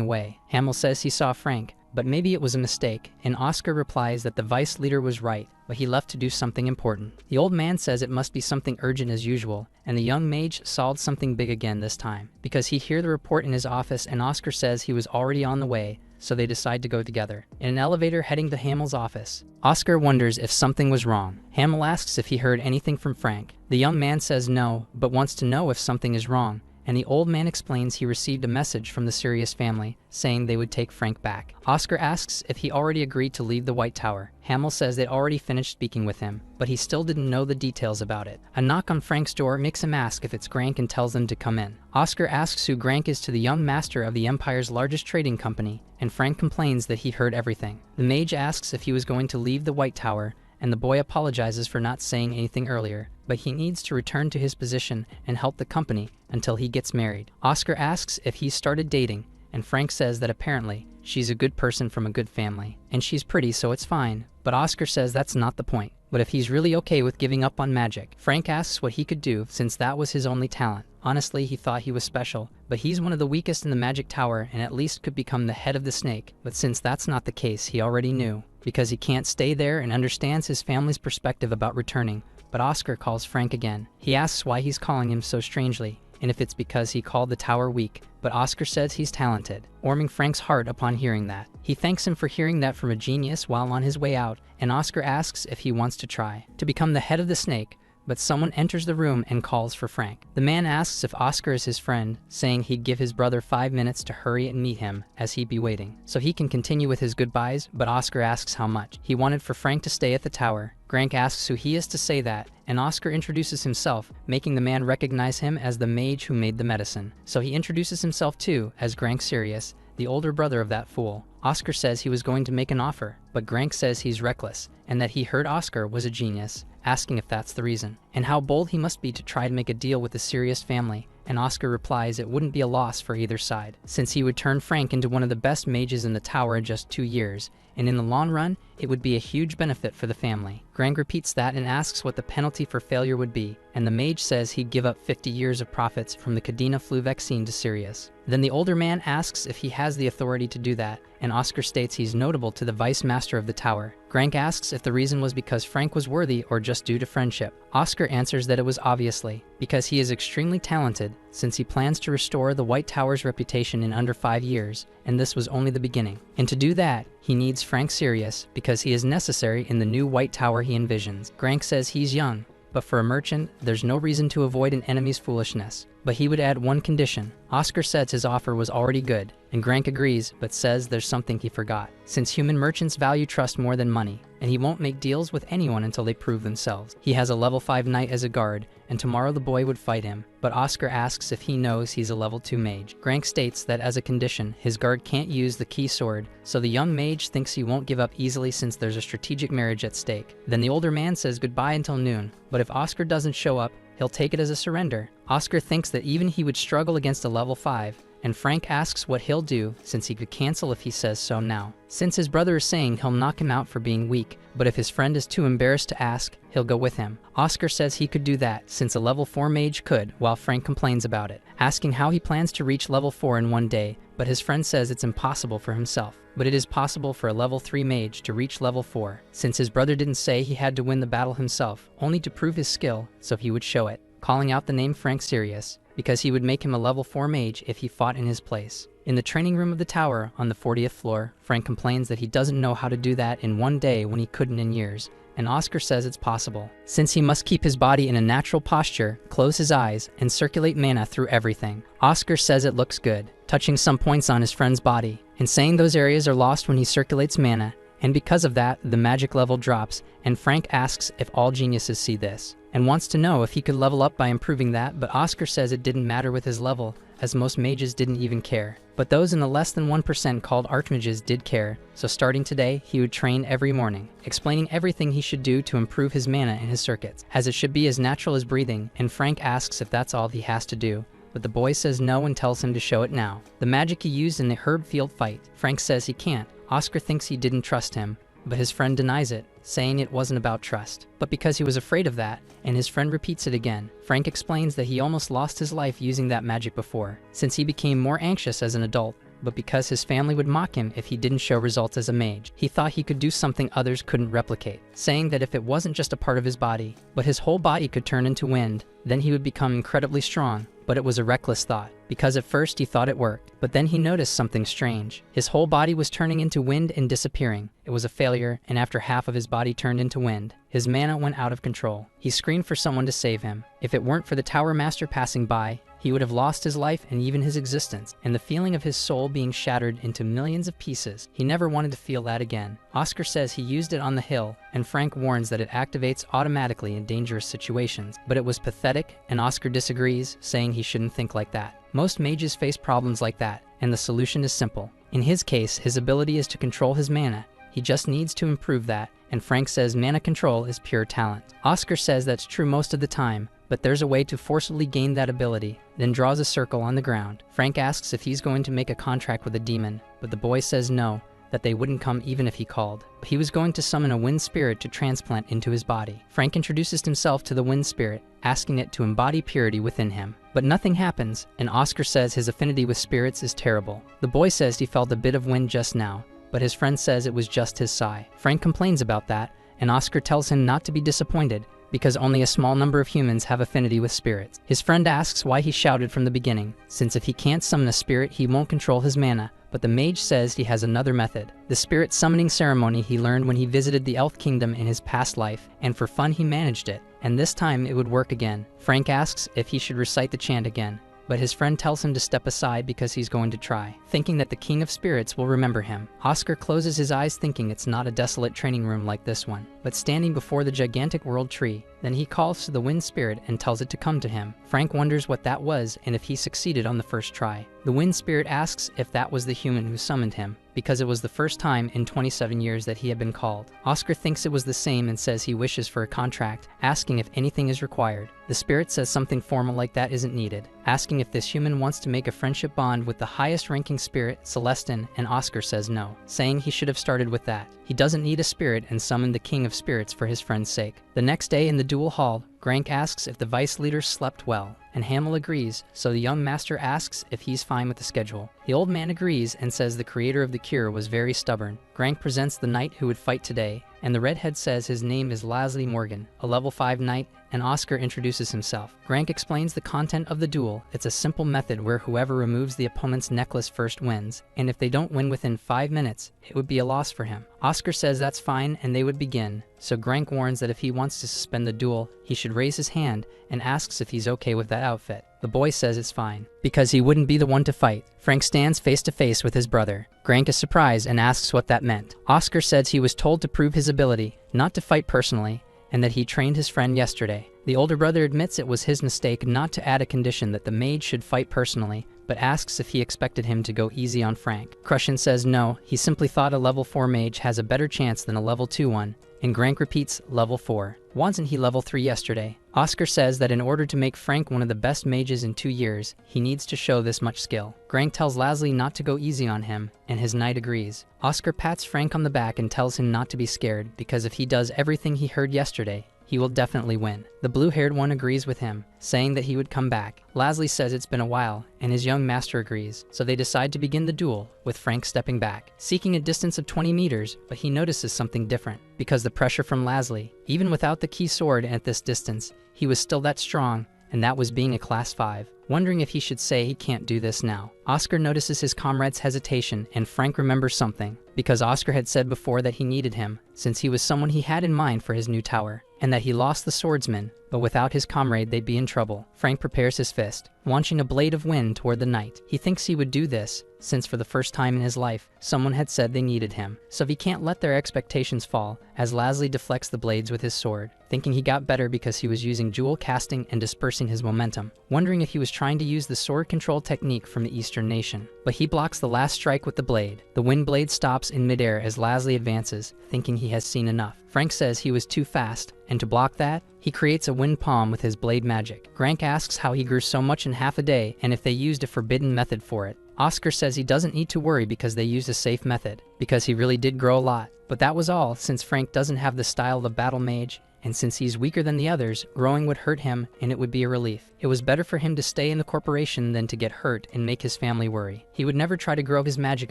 A: away. Hamill says he saw Frank, but maybe it was a mistake, and Oscar replies that the vice leader was right, but he left to do something important. The old man says it must be something urgent as usual, and the young mage solved something big again this time, because he hears the report in his office and Oscar says he was already on the way, so they decide to go together. In an elevator heading to Hamill's office, Oscar wonders if something was wrong. Hamill asks if he heard anything from Frank. The young man says no, but wants to know if something is wrong, and the old man explains he received a message from the Sirius family saying they would take Frank back. Oscar asks if he already agreed to leave the White Tower. Hamill says they'd already finished speaking with him, but he still didn't know the details about it. A knock on Frank's door makes him ask if it's Grank and tells them to come in. Oscar asks who Grank is to the young master of the Empire's largest trading company, and Frank complains that he heard everything. The mage asks if he was going to leave the White Tower, and the boy apologizes for not saying anything earlier, but he needs to return to his position and help the company until he gets married. Oscar asks if he's started dating, and Frank says that apparently she's a good person from a good family, and she's pretty so it's fine, but Oscar says that's not the point. But if he's really okay with giving up on magic, Frank asks what he could do since that was his only talent. Honestly, he thought he was special, but he's one of the weakest in the magic tower and at least could become the head of the snake. But since that's not the case, he already knew, because he can't stay there and understands his family's perspective about returning. But Oscar calls Frank again. He asks why he's calling him so strangely, and if it's because he called the tower weak, but Oscar says he's talented, warming Frank's heart upon hearing that. He thanks him for hearing that from a genius while on his way out, and Oscar asks if he wants to try to become the head of the snake, but someone enters the room and calls for Frank. The man asks if Oscar is his friend, saying he'd give his brother 5 minutes to hurry and meet him, as he'd be waiting, so he can continue with his goodbyes, but Oscar asks how much. He wanted for Frank to stay at the tower. Grank asks who he is to say that, and Oscar introduces himself, making the man recognize him as the mage who made the medicine. So he introduces himself too as Grank Sirius, the older brother of that fool. Oscar says he was going to make an offer, but Grank says he's reckless, and that he heard Oscar was a genius, asking if that's the reason, and how bold he must be to try to make a deal with the Sirius family, and Oscar replies it wouldn't be a loss for either side, since he would turn Frank into one of the best mages in the tower in just 2 years, and in the long run, it would be a huge benefit for the family. Grank repeats that and asks what the penalty for failure would be, and the mage says he'd give up 50 years of profits from the Cadena flu vaccine to Sirius. Then the older man asks if he has the authority to do that, and Oscar states he's notable to the vice master of the tower. Grank asks if the reason was because Frank was worthy or just due to friendship. Oscar answers that it was obviously because he is extremely talented, since he plans to restore the White Tower's reputation in under 5 years, and this was only the beginning. And to do that, he needs Frank Sirius because he is necessary in the new White Tower he envisions. Grank says he's young, but for a merchant, there's no reason to avoid an enemy's foolishness. but he would add one condition. Oscar says his offer was already good, and Grank agrees, but says there's something he forgot. Since human merchants value trust more than money, and he won't make deals with anyone until they prove themselves. He has a level 5 knight as a guard, and tomorrow the boy would fight him, but Oscar asks if he knows he's a level 2 mage. Grank states that as a condition, his guard can't use the key sword, so the young mage thinks he won't give up easily since there's a strategic marriage at stake. Then the older man says goodbye until noon, but if Oscar doesn't show up, he'll take it as a surrender. Oscar thinks that even he would struggle against a level 5, and Frank asks what he'll do since he could cancel if he says so now. Since his brother is saying he'll knock him out for being weak, but if his friend is too embarrassed to ask, he'll go with him. Oscar says he could do that since a level 4 mage could, while Frank complains about it, asking how he plans to reach level 4 in one day, but his friend says it's impossible for himself. But it is possible for a level 3 mage to reach level 4, since his brother didn't say he had to win the battle himself, only to prove his skill, so he would show it, calling out the name Frank Sirius, because he would make him a level 4 mage if he fought in his place. In the training room of the tower on the 40th floor, Frank complains that he doesn't know how to do that in one day when he couldn't in years, and Oscar says it's possible, since he must keep his body in a natural posture, close his eyes, and circulate mana through everything. Oscar says it looks good, touching some points on his friend's body, and saying those areas are lost when he circulates mana, and because of that, the magic level drops, and Frank asks if all geniuses see this, and wants to know if he could level up by improving that, but Oscar says it didn't matter with his level, as most mages didn't even care. But those in the less than 1% called archmages did care, so starting today, he would train every morning, explaining everything he should do to improve his mana in his circuits, as it should be as natural as breathing, and Frank asks if that's all he has to do, but the boy says no and tells him to show it now. The magic he used in the herb field fight, Frank says he can't. Oscar thinks he didn't trust him, but his friend denies it, saying it wasn't about trust, but because he was afraid of that, and his friend repeats it again. Frank explains that he almost lost his life using that magic before, since he became more anxious as an adult, but because his family would mock him if he didn't show results as a mage, he thought he could do something others couldn't replicate, saying that if it wasn't just a part of his body, but his whole body could turn into wind, then he would become incredibly strong. But it was a reckless thought, because at first he thought it worked, but then he noticed something strange. His whole body was turning into wind and disappearing. It was a failure, and after half of his body turned into wind, his mana went out of control. He screamed for someone to save him. If it weren't for the Tower Master passing by, he would have lost his life and even his existence, and the feeling of his soul being shattered into millions of pieces. He never wanted to feel that again. Oscar says he used it on the hill, and Frank warns that it activates automatically in dangerous situations, but it was pathetic, and Oscar disagrees, saying he shouldn't think like that. Most mages face problems like that, and the solution is simple. In his case, his ability is to control his mana. He just needs to improve that, and Frank says mana control is pure talent. Oscar says that's true most of the time, but there's a way to forcibly gain that ability, then draws a circle on the ground. Frank asks if he's going to make a contract with a demon, but the boy says no, that they wouldn't come even if he called. He was going to summon a wind spirit to transplant into his body. Frank introduces himself to the wind spirit, asking it to embody purity within him. But nothing happens, and Oscar says his affinity with spirits is terrible. The boy says he felt a bit of wind just now, but his friend says it was just his sigh. Frank complains about that, and Oscar tells him not to be disappointed, because only a small number of humans have affinity with spirits. His friend asks why he shouted from the beginning, since if he can't summon a spirit, he won't control his mana, but the mage says he has another method. The spirit summoning ceremony he learned when he visited the Elf Kingdom in his past life, and for fun he managed it, and this time it would work again. Frank asks if he should recite the chant again, but his friend tells him to step aside because he's going to try, thinking that the King of Spirits will remember him. Oscar closes his eyes thinking it's not a desolate training room like this one, but standing before the gigantic world tree. Then he calls to the wind spirit and tells it to come to him. Frank wonders what that was and if he succeeded on the first try. The wind spirit asks if that was the human who summoned him, because it was the first time in 27 years that he had been called. Oscar thinks it was the same and says he wishes for a contract, asking if anything is required. The spirit says something formal like that isn't needed, asking if this human wants to make a friendship bond with the highest ranking spirit, Celestin, and Oscar says no, saying he should have started with that. He doesn't need a spirit and summoned the King of Spirits for his friend's sake. The next day in the duel hall, Grank asks if the vice leader slept well, and Hamel agrees, so the young master asks if he's fine with the schedule. The old man agrees and says the creator of the cure was very stubborn. Grank presents the knight who would fight today, and the redhead says his name is Lasley Morgan, a level 5 knight, and Oscar introduces himself. Grank explains the content of the duel. It's a simple method where whoever removes the opponent's necklace first wins, and if they don't win within 5 minutes, it would be a loss for him. Oscar says that's fine and they would begin, so Grank warns that if he wants to suspend the duel, he should raise his hand and asks if he's okay with that outfit. The boy says it's fine, because he wouldn't be the one to fight. Frank stands face to face with his brother. Grank is surprised and asks what that meant. Oscar says he was told to prove his ability, not to fight personally, and that he trained his friend yesterday. The older brother admits it was his mistake not to add a condition that the mage should fight personally, but asks if he expected him to go easy on Frank. Crushin says no, he simply thought a level 4 mage has a better chance than a level 2 one, and Grank repeats level 4. Wasn't he level 3 yesterday? Oscar says that in order to make Frank one of the best mages in 2 years, he needs to show this much skill. Grank tells Laszlo not to go easy on him, and his knight agrees. Oscar pats Frank on the back and tells him not to be scared, because if he does everything he heard yesterday, he will definitely win. The blue-haired one agrees with him, saying that he would come back. Laszlo says it's been a while, and his young master agrees, so they decide to begin the duel, with Frank stepping back, seeking a distance of 20 meters, but he notices something different, because the pressure from Laszlo, even without the key sword at this distance, he was still that strong, and that was being a class 5. Wondering if he should say he can't do this now. Oscar notices his comrade's hesitation, and Frank remembers something, because Oscar had said before that he needed him, since he was someone he had in mind for his new tower, and that he lost the swordsman, but without his comrade they'd be in trouble. Frank prepares his fist, launching a blade of wind toward the knight. He thinks he would do this, since for the first time in his life, someone had said they needed him, so he can't let their expectations fall, as Laszlo deflects the blades with his sword, thinking he got better because he was using jewel casting and dispersing his momentum, wondering if he was trying to use the sword control technique from the Eastern nation. But he blocks the last strike with the blade. The wind blade stops in midair as Laszlo advances, thinking he has seen enough. Frank says he was too fast, and to block that, he creates a wind palm with his blade magic. Grank asks how he grew so much in half a day and if they used a forbidden method for it. Oscar says he doesn't need to worry because they used a safe method, because he really did grow a lot. But that was all, since Frank doesn't have the style of a battle mage, and since he's weaker than the others, growing would hurt him and it would be a relief. It was better for him to stay in the corporation than to get hurt and make his family worry. He would never try to grow his magic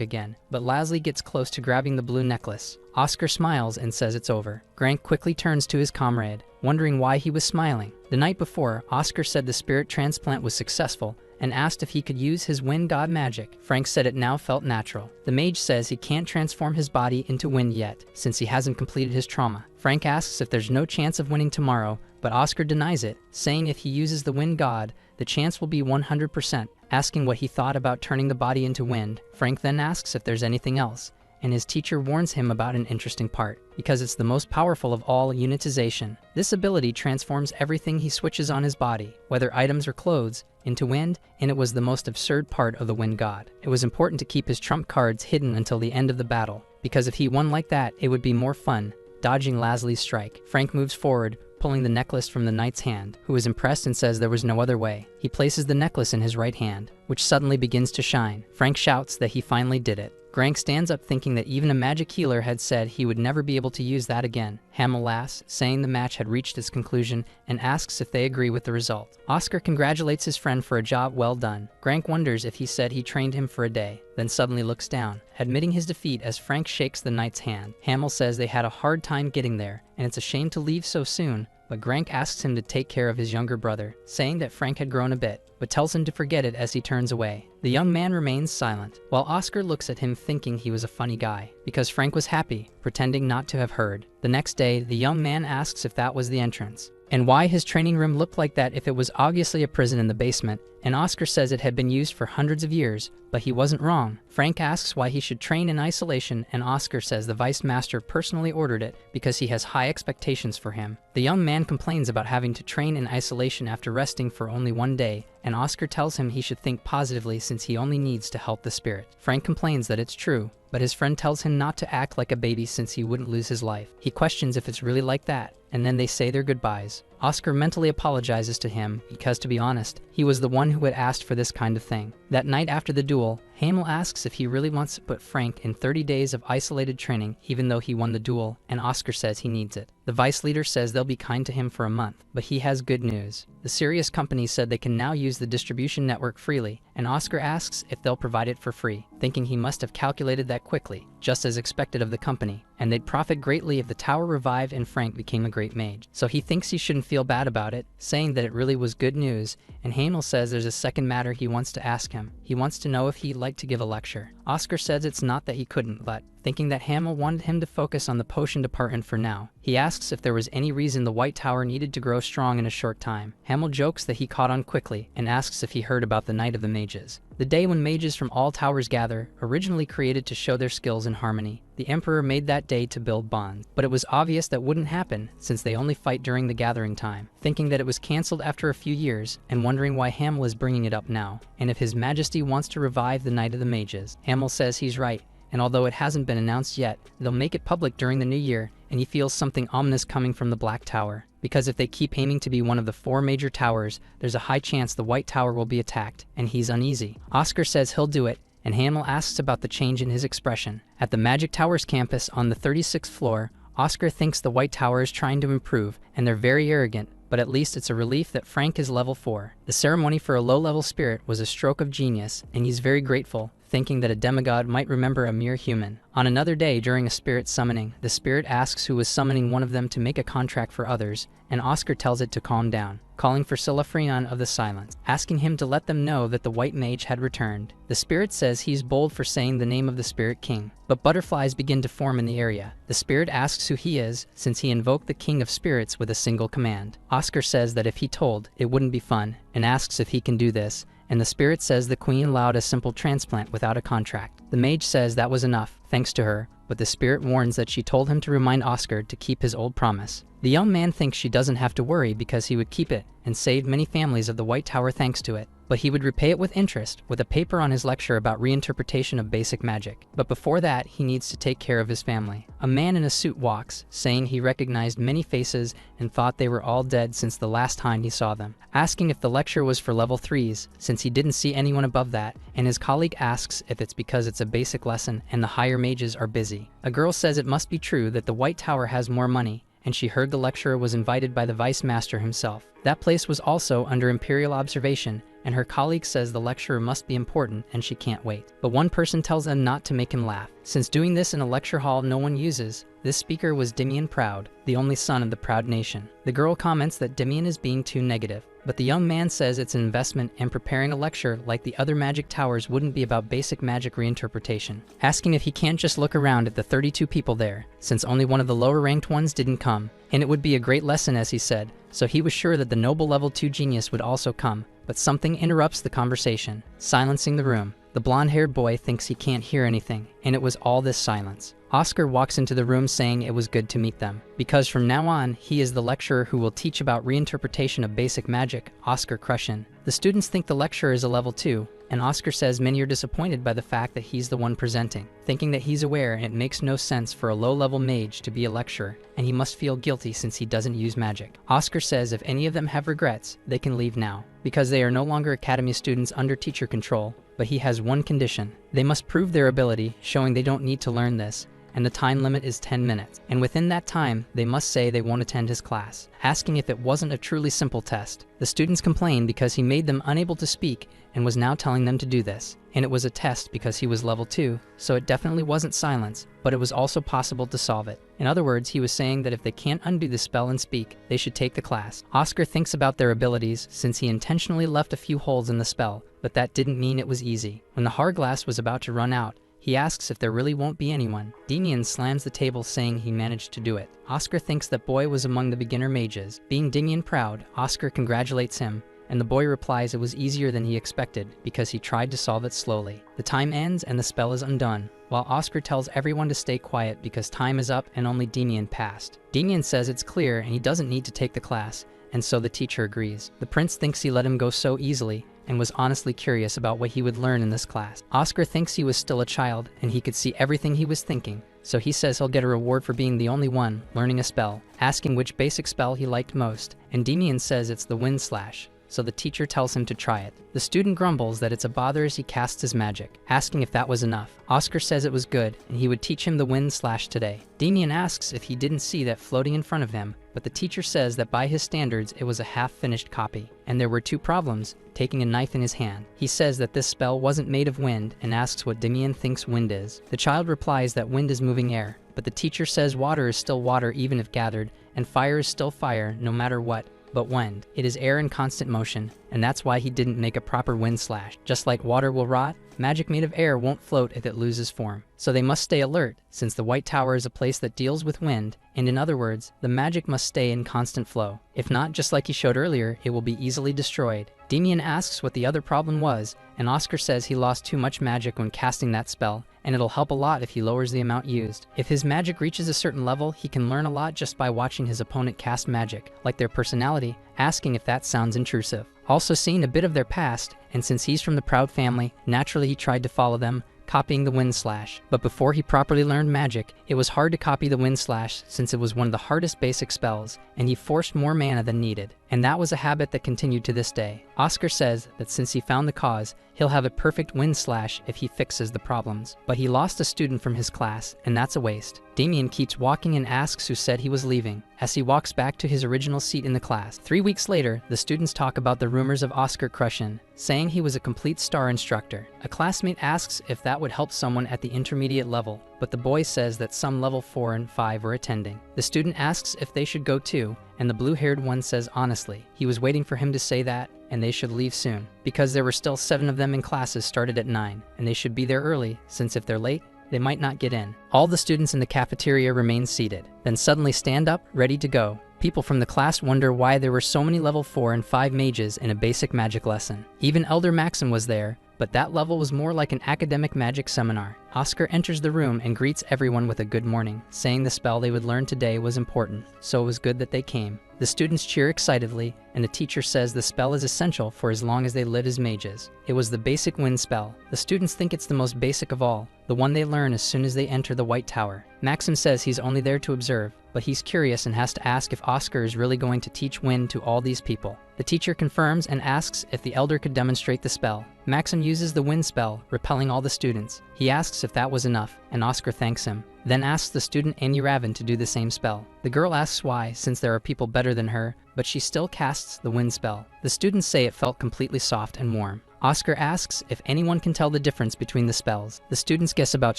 A: again, but Laszlo gets close to grabbing the blue necklace. Oscar smiles and says it's over. Grank quickly turns to his comrade, wondering why he was smiling. The night before, Oscar said the spirit transplant was successful, and asked if he could use his wind god magic. Frank said it now felt natural. The mage says he can't transform his body into wind yet, since he hasn't completed his trauma. Frank asks if there's no chance of winning tomorrow, but Oscar denies it, saying if he uses the wind god, the chance will be 100%. Asking what he thought about turning the body into wind, Frank then asks if there's anything else, and his teacher warns him about an interesting part, because it's the most powerful of all unitization. This ability transforms everything he switches on his body, whether items or clothes, into wind, and it was the most absurd part of the wind god. It was important to keep his trump cards hidden until the end of the battle, because if he won like that, it would be more fun, dodging Laszlo's strike. Frank moves forward, pulling the necklace from the knight's hand, who is impressed and says there was no other way. He places the necklace in his right hand, which suddenly begins to shine. Frank shouts that he finally did it. Grank stands up thinking that even a magic healer had said he would never be able to use that again. Hamel laughs, saying the match had reached its conclusion, and asks if they agree with the result. Oscar congratulates his friend for a job well done. Grank wonders if he said he trained him for a day, then suddenly looks down, admitting his defeat as Frank shakes the knight's hand. Hamel says they had a hard time getting there, and it's a shame to leave so soon, but Grank asks him to take care of his younger brother, saying that Frank had grown a bit, but tells him to forget it as he turns away. The young man remains silent, while Oscar looks at him thinking he was a funny guy, because Frank was happy, pretending not to have heard. The next day, the young man asks if that was the entrance, and why his training room looked like that if it was obviously a prison in the basement, and Oscar says it had been used for hundreds of years, but he wasn't wrong. Frank asks why he should train in isolation, and Oscar says the vice master personally ordered it because he has high expectations for him. The young man complains about having to train in isolation after resting for only 1 day, and Oscar tells him he should think positively since he only needs to help the spirit. Frank complains that it's true, but his friend tells him not to act like a baby since he wouldn't lose his life. He questions if it's really like that, and then they say their goodbyes. Oscar mentally apologizes to him because, to be honest, he was the one who had asked for this kind of thing. That night after the duel, Hamel asks if he really wants to put Frank in 30 days of isolated training even though he won the duel, and Oscar says he needs it. The vice leader says they'll be kind to him for a month, but he has good news. The serious company said they can now use the distribution network freely, and Oscar asks if they'll provide it for free, thinking he must have calculated that quickly, just as expected of the company, and they'd profit greatly if the tower revived and Frank became a great mage. So he thinks he shouldn't feel bad about it, saying that it really was good news, and Hamel says there's a second matter he wants to ask him. He wants to know if he'd like to give a lecture. Oscar says it's not that he couldn't, but thinking that Hamel wanted him to focus on the potion department for now. He asks if there was any reason the White Tower needed to grow strong in a short time. Hamel jokes that he caught on quickly and asks if he heard about the Night of the Mages, the day when mages from all towers gather, originally created to show their skills in harmony. The Emperor made that day to build bonds, but it was obvious that wouldn't happen since they only fight during the gathering time. Thinking that it was cancelled after a few years and wondering why Hamel is bringing it up now, and if His Majesty wants to revive the Night of the Mages. Hamel says he's right, and although it hasn't been announced yet, they'll make it public during the new year, and he feels something ominous coming from the Black Tower. Because if they keep aiming to be one of the 4 major towers, there's a high chance the White Tower will be attacked, and he's uneasy. Oscar says he'll do it, and Hamel asks about the change in his expression. At the Magic Tower's campus on the 36th floor, Oscar thinks the White Tower is trying to improve, and they're very arrogant, but at least it's a relief that Frank is level 4. The ceremony for a low-level spirit was a stroke of genius, and he's very grateful, thinking that a demigod might remember a mere human. On another day during a spirit summoning, the spirit asks who was summoning one of them to make a contract for others, and Oscar tells it to calm down, calling for Silafreon of the Silence, asking him to let them know that the white mage had returned. The spirit says he's bold for saying the name of the spirit king, but butterflies begin to form in the area. The spirit asks who he is, since he invoked the king of spirits with a single command. Oscar says that if he told, it wouldn't be fun, and asks if he can do this, and the spirit says the queen allowed a simple transplant without a contract. The mage says that was enough, thanks to her, but the spirit warns that she told him to remind Oscar to keep his old promise. The young man thinks she doesn't have to worry because he would keep it, and saved many families of the White Tower thanks to it. But he would repay it with interest, with a paper on his lecture about reinterpretation of basic magic. But before that, he needs to take care of his family. A man in a suit walks, saying he recognized many faces and thought they were all dead since the last time he saw them. Asking if the lecture was for level 3s, since he didn't see anyone above that, and his colleague asks if it's because it's a basic lesson and the higher mages are busy. A girl says it must be true that the White Tower has more money, and she heard the lecturer was invited by the Vice Master himself. That place was also under Imperial observation, and her colleague says the lecturer must be important and she can't wait. But one person tells them not to make him laugh. Since doing this in a lecture hall no one uses, this speaker was Dimian Proud, the only son of the Proud Nation. The girl comments that Dimian is being too negative, but the young man says it's an investment and preparing a lecture like the other magic towers wouldn't be about basic magic reinterpretation. Asking if he can't just look around at the 32 people there, since only one of the lower ranked ones didn't come, and it would be a great lesson as he said, so he was sure that the noble level 2 genius would also come, but something interrupts the conversation, silencing the room. The blonde-haired boy thinks he can't hear anything, and it was all this silence. Oscar walks into the room saying it was good to meet them, because from now on, he is the lecturer who will teach about reinterpretation of basic magic, Oscar Crushin. The students think the lecturer is a level 2, and Oscar says many are disappointed by the fact that he's the one presenting, thinking that he's aware it makes no sense for a low-level mage to be a lecturer, and he must feel guilty since he doesn't use magic. Oscar says if any of them have regrets, they can leave now, because they are no longer academy students under teacher control, but he has one condition. They must prove their ability, showing they don't need to learn this, and the time limit is 10 minutes, and within that time, they must say they won't attend his class, asking if it wasn't a truly simple test. The students complain because he made them unable to speak and was now telling them to do this, and it was a test because he was level 2, so it definitely wasn't silence, but it was also possible to solve it. In other words, he was saying that if they can't undo the spell and speak, they should take the class. Oscar thinks about their abilities since he intentionally left a few holes in the spell, but that didn't mean it was easy. When the hourglass was about to run out, he asks if there really won't be anyone. Dimian slams the table saying he managed to do it. Oscar thinks that boy was among the beginner mages. Being Dimian proud, Oscar congratulates him, and the boy replies it was easier than he expected because he tried to solve it slowly. The time ends and the spell is undone, while Oscar tells everyone to stay quiet because time is up and only Dimian passed. Dimian says it's clear and he doesn't need to take the class, and so the teacher agrees. The prince thinks he let him go so easily, and was honestly curious about what he would learn in this class. Oscar thinks he was still a child, and he could see everything he was thinking, so he says he'll get a reward for being the only one learning a spell, asking which basic spell he liked most, and Dimian says it's the Wind Slash, so the teacher tells him to try it. The student grumbles that it's a bother as he casts his magic, asking if that was enough. Oscar says it was good, and he would teach him the Wind Slash today. Dimian asks if he didn't see that floating in front of him, but the teacher says that by his standards it was a half-finished copy, and there were 2 problems, taking a knife in his hand. He says that this spell wasn't made of wind and asks what Dimian thinks wind is. The child replies that wind is moving air, but the teacher says water is still water even if gathered, and fire is still fire no matter what, but wind. It is air in constant motion, and that's why he didn't make a proper wind slash. Just like water will rot, magic made of air won't float if it loses form. So they must stay alert, since the White Tower is a place that deals with wind, and in other words, the magic must stay in constant flow. If not, just like he showed earlier, it will be easily destroyed. Demian asks what the other problem was, and Oscar says he lost too much magic when casting that spell, and it'll help a lot if he lowers the amount used. If his magic reaches a certain level, he can learn a lot just by watching his opponent cast magic, like their personality, asking if that sounds intrusive. Also seeing a bit of their past, and since he's from the proud family, naturally he tried to follow them, copying the wind slash. But before he properly learned magic, it was hard to copy the wind slash since it was one of the hardest basic spells, and he forced more mana than needed. And that was a habit that continued to this day. Oscar says that since he found the cause, he'll have a perfect wind slash if he fixes the problems. But he lost a student from his class, and that's a waste. Demian keeps walking and asks who said he was leaving, as he walks back to his original seat in the class. 3 weeks later, the students talk about the rumors of Oscar crushing, saying he was a complete star instructor. A classmate asks if that would help someone at the intermediate level, but the boy says that some level 4 and 5 were attending. The student asks if they should go too, and the blue-haired one says honestly, he was waiting for him to say that, and they should leave soon, because there were still 7 of them in classes started at 9, and they should be there early, since if they're late, they might not get in. All the students in the cafeteria remain seated, then suddenly stand up, ready to go. People from the class wonder why there were so many level 4 and 5 mages in a basic magic lesson. Even Elder Maxim was there, but that level was more like an academic magic seminar. Oscar enters the room and greets everyone with a good morning, saying the spell they would learn today was important, so it was good that they came. The students cheer excitedly, and the teacher says the spell is essential for as long as they live as mages. It was the basic wind spell. The students think it's the most basic of all, the one they learn as soon as they enter the White Tower. Maxim says he's only there to observe, but he's curious and has to ask if Oscar is really going to teach wind to all these people. The teacher confirms and asks if the elder could demonstrate the spell. Maxim uses the wind spell, repelling all the students. He asks if that was enough, and Oscar thanks him, then asks the student Annie Raven to do the same spell. The girl asks why, since there are people better than her, but she still casts the wind spell. The students say it felt completely soft and warm. Oscar asks if anyone can tell the difference between the spells. The students guess about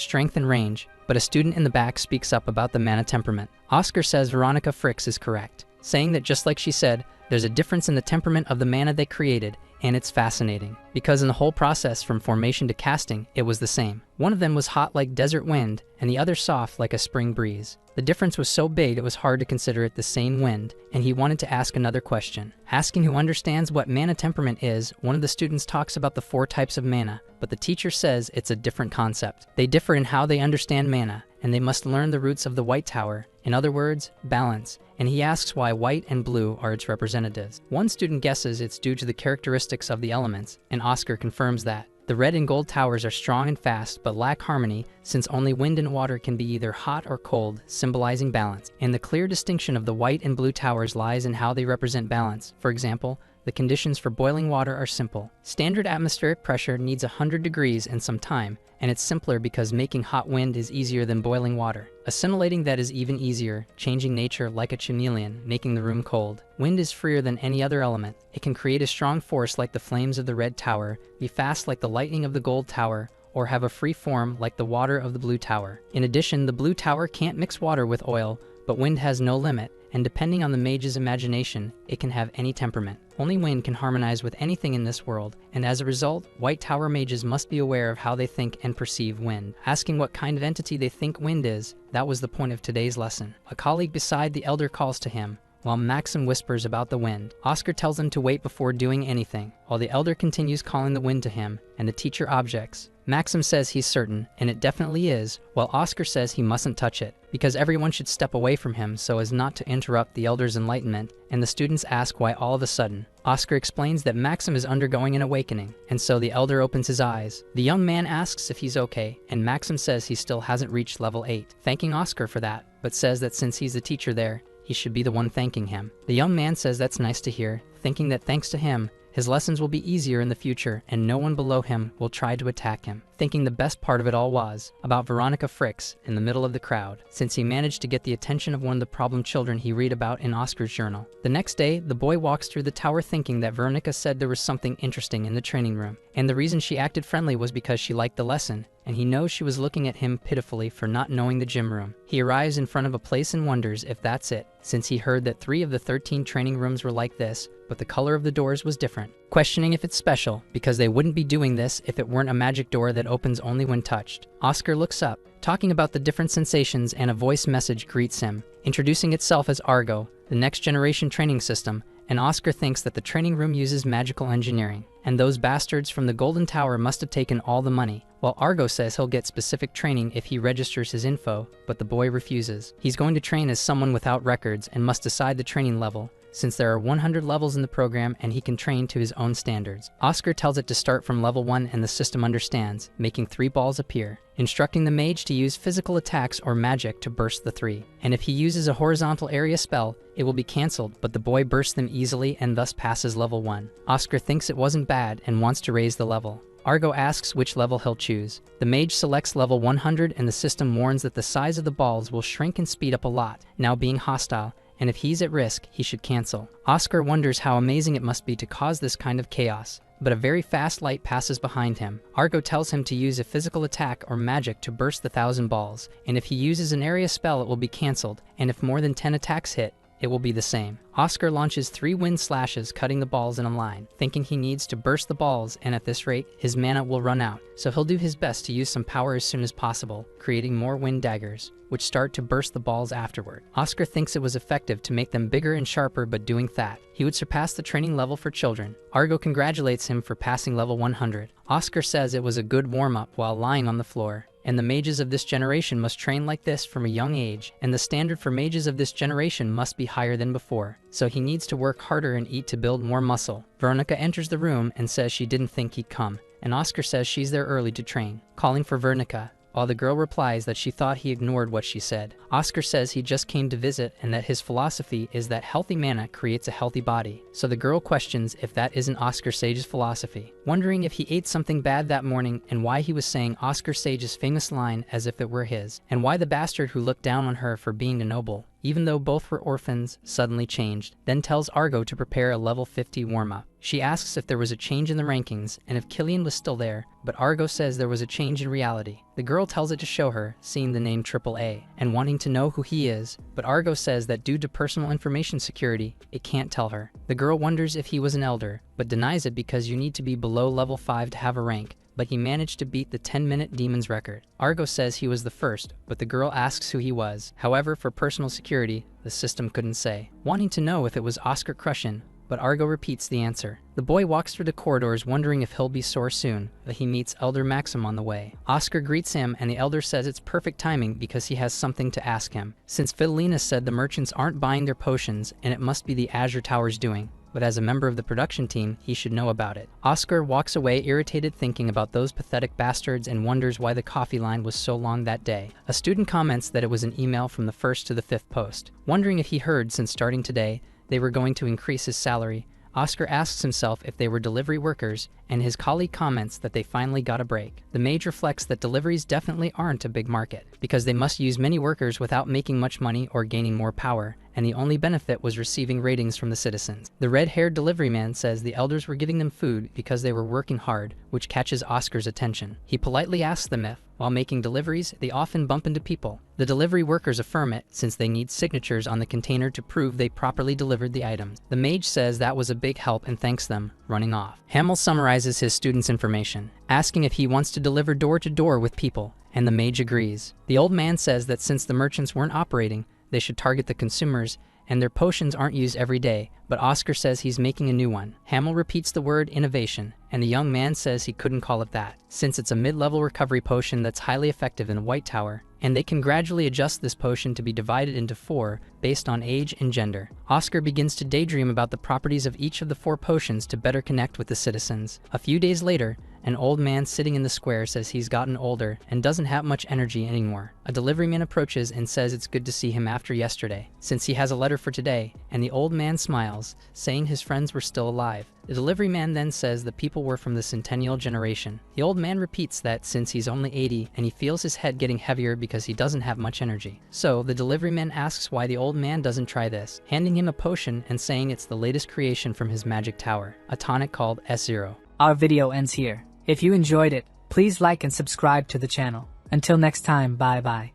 A: strength and range, but a student in the back speaks up about the mana temperament. Oscar says Veronica Fricks is correct, saying that just like she said, there's a difference in the temperament of the mana they created, and it's fascinating, because in the whole process from formation to casting, it was the same. One of them was hot like desert wind, and the other soft like a spring breeze. The difference was so big it was hard to consider it the same wind, and he wanted to ask another question. Asking who understands what mana temperament is, one of the students talks about the 4 types of mana, but the teacher says it's a different concept. They differ in how they understand mana, and they must learn the roots of the White Tower, in other words, balance, and he asks why white and blue are its representatives. One student guesses it's due to the characteristics of the elements, and Oscar confirms that. The red and gold towers are strong and fast, but lack harmony, since only wind and water can be either hot or cold, symbolizing balance. And the clear distinction of the white and blue towers lies in how they represent balance. For example, the conditions for boiling water are simple. Standard atmospheric pressure needs 100 degrees and some time, and it's simpler because making hot wind is easier than boiling water. Assimilating that is even easier, changing nature like a chameleon, making the room cold. Wind is freer than any other element. It can create a strong force like the flames of the red tower, be fast like the lightning of the gold tower, or have a free form like the water of the blue tower. In addition, the blue tower can't mix water with oil, but wind has no limit, and depending on the mage's imagination, it can have any temperament. Only wind can harmonize with anything in this world, and as a result, White Tower mages must be aware of how they think and perceive wind. Asking what kind of entity they think wind is, that was the point of today's lesson. A colleague beside the elder calls to him, while Maxim whispers about the wind. Oscar tells him to wait before doing anything, while the elder continues calling the wind to him, and the teacher objects. Maxim says he's certain, and it definitely is, while Oscar says he mustn't touch it, because everyone should step away from him so as not to interrupt the elder's enlightenment, and the students ask why all of a sudden. Oscar explains that Maxim is undergoing an awakening, and so the elder opens his eyes. The young man asks if he's okay, and Maxim says he still hasn't reached level 8, thanking Oscar for that, but says that since he's the teacher there, he should be the one thanking him. The young man says that's nice to hear, thinking that thanks to him, his lessons will be easier in the future and no one below him will try to attack him. Thinking the best part of it all was about Veronica Fricks in the middle of the crowd, since he managed to get the attention of one of the problem children he read about in Oscar's journal. The next day, the boy walks through the tower thinking that Veronica said there was something interesting in the training room, and the reason she acted friendly was because she liked the lesson, and he knows she was looking at him pitifully for not knowing the gym room. He arrives in front of a place and wonders if that's it, since he heard that 3 of the 13 training rooms were like this, but the color of the doors was different. Questioning if it's special, because they wouldn't be doing this if it weren't a magic door that opens only when touched. Oscar looks up, talking about the different sensations, and a voice message greets him, introducing itself as Argo, the next generation training system, and Oscar thinks that the training room uses magical engineering, and those bastards from the Golden Tower must have taken all the money, while Argo says he'll get specific training if he registers his info, but the boy refuses. He's going to train as someone without records and must decide the training level, since there are 100 levels in the program and he can train to his own standards. Oscar tells it to start from level 1 and the system understands, making 3 balls appear, instructing the mage to use physical attacks or magic to burst the 3. And if he uses a horizontal area spell, it will be cancelled, but the boy bursts them easily and thus passes level 1. Oscar thinks it wasn't bad and wants to raise the level. Argo asks which level he'll choose. The mage selects level 100 and the system warns that the size of the balls will shrink and speed up a lot, now being hostile, and if he's at risk, he should cancel. Oscar wonders how amazing it must be to cause this kind of chaos, but a very fast light passes behind him. Argo tells him to use a physical attack or magic to burst the 1,000 balls, and if he uses an area spell it will be cancelled, and if more than 10 attacks hit, it will be the same. Oscar launches 3 wind slashes, cutting the balls in a line, thinking he needs to burst the balls, and at this rate, his mana will run out, so he'll do his best to use some power as soon as possible, creating more wind daggers, which start to burst the balls afterward. Oscar thinks it was effective to make them bigger and sharper, but doing that, he would surpass the training level for children. Argo congratulates him for passing level 100. Oscar says it was a good warm-up while lying on the floor, and the mages of this generation must train like this from a young age, and the standard for mages of this generation must be higher than before, so he needs to work harder and eat to build more muscle. Veronica enters the room and says she didn't think he'd come, and Oscar says she's there early to train, calling for Veronica, while the girl replies that she thought he ignored what she said. Oscar says he just came to visit and that his philosophy is that healthy mana creates a healthy body, so the girl questions if that isn't Oscar Sage's philosophy, wondering if he ate something bad that morning and why he was saying Oscar Sage's famous line as if it were his, and why the bastard who looked down on her for being a noble, even though both were orphans, suddenly changed, then tells Argo to prepare a level 50 warm-up. She asks if there was a change in the rankings and if Killian was still there, but Argo says there was a change in reality. The girl tells it to show her, seeing the name AAA, and wanting to know who he is, but Argo says that due to personal information security, it can't tell her. The girl wonders if he was an elder, but denies it because you need to be below level 5 to have a rank, but he managed to beat the 10-minute demon's record. Argo says he was the first, but the girl asks who he was. However, for personal security, the system couldn't say, wanting to know if it was Oscar Crushin, but Argo repeats the answer. The boy walks through the corridors wondering if he'll be sore soon, but he meets Elder Maxim on the way. Oscar greets him and the Elder says it's perfect timing because he has something to ask him, since Fidelina said the merchants aren't buying their potions and it must be the Azure Tower's doing, but as a member of the production team, he should know about it. Oscar walks away irritated thinking about those pathetic bastards and wonders why the coffee line was so long that day. A student comments that it was an email from the 1st to the 5th post, wondering if he heard since starting today, they were going to increase his salary. Oscar asks himself if they were delivery workers, and his colleague comments that they finally got a break. The mage reflects that deliveries definitely aren't a big market, because they must use many workers without making much money or gaining more power, and the only benefit was receiving ratings from the citizens. The red-haired delivery man says the elders were giving them food because they were working hard, which catches Oscar's attention. He politely asks them if, while making deliveries, they often bump into people. The delivery workers affirm it, since they need signatures on the container to prove they properly delivered the items. The mage says that was a big help and thanks them, running off. Hamel summarizes his student's information, asking if he wants to deliver door to door with people, and the mage agrees. The old man says that since the merchants weren't operating, they should target the consumers, and their potions aren't used every day, but Oscar says he's making a new one. Hamel repeats the word innovation, and the young man says he couldn't call it that, since it's a mid-level recovery potion that's highly effective in the White Tower, and they can gradually adjust this potion to be divided into 4 based on age and gender. Oscar begins to daydream about the properties of each of the 4 potions to better connect with the citizens. A few days later, an old man sitting in the square says he's gotten older and doesn't have much energy anymore. A deliveryman approaches and says it's good to see him after yesterday, since he has a letter for today, and the old man smiles, saying his friends were still alive. The deliveryman then says the people were from the Centennial generation. The old man repeats that since he's only 80 and he feels his head getting heavier because he doesn't have much energy. So the deliveryman asks why the old man doesn't try this, handing him a potion and saying it's the latest creation from his magic tower, a tonic called S0.
B: Our video ends here. If you enjoyed it, Please like and subscribe to the channel. Until next time, bye bye.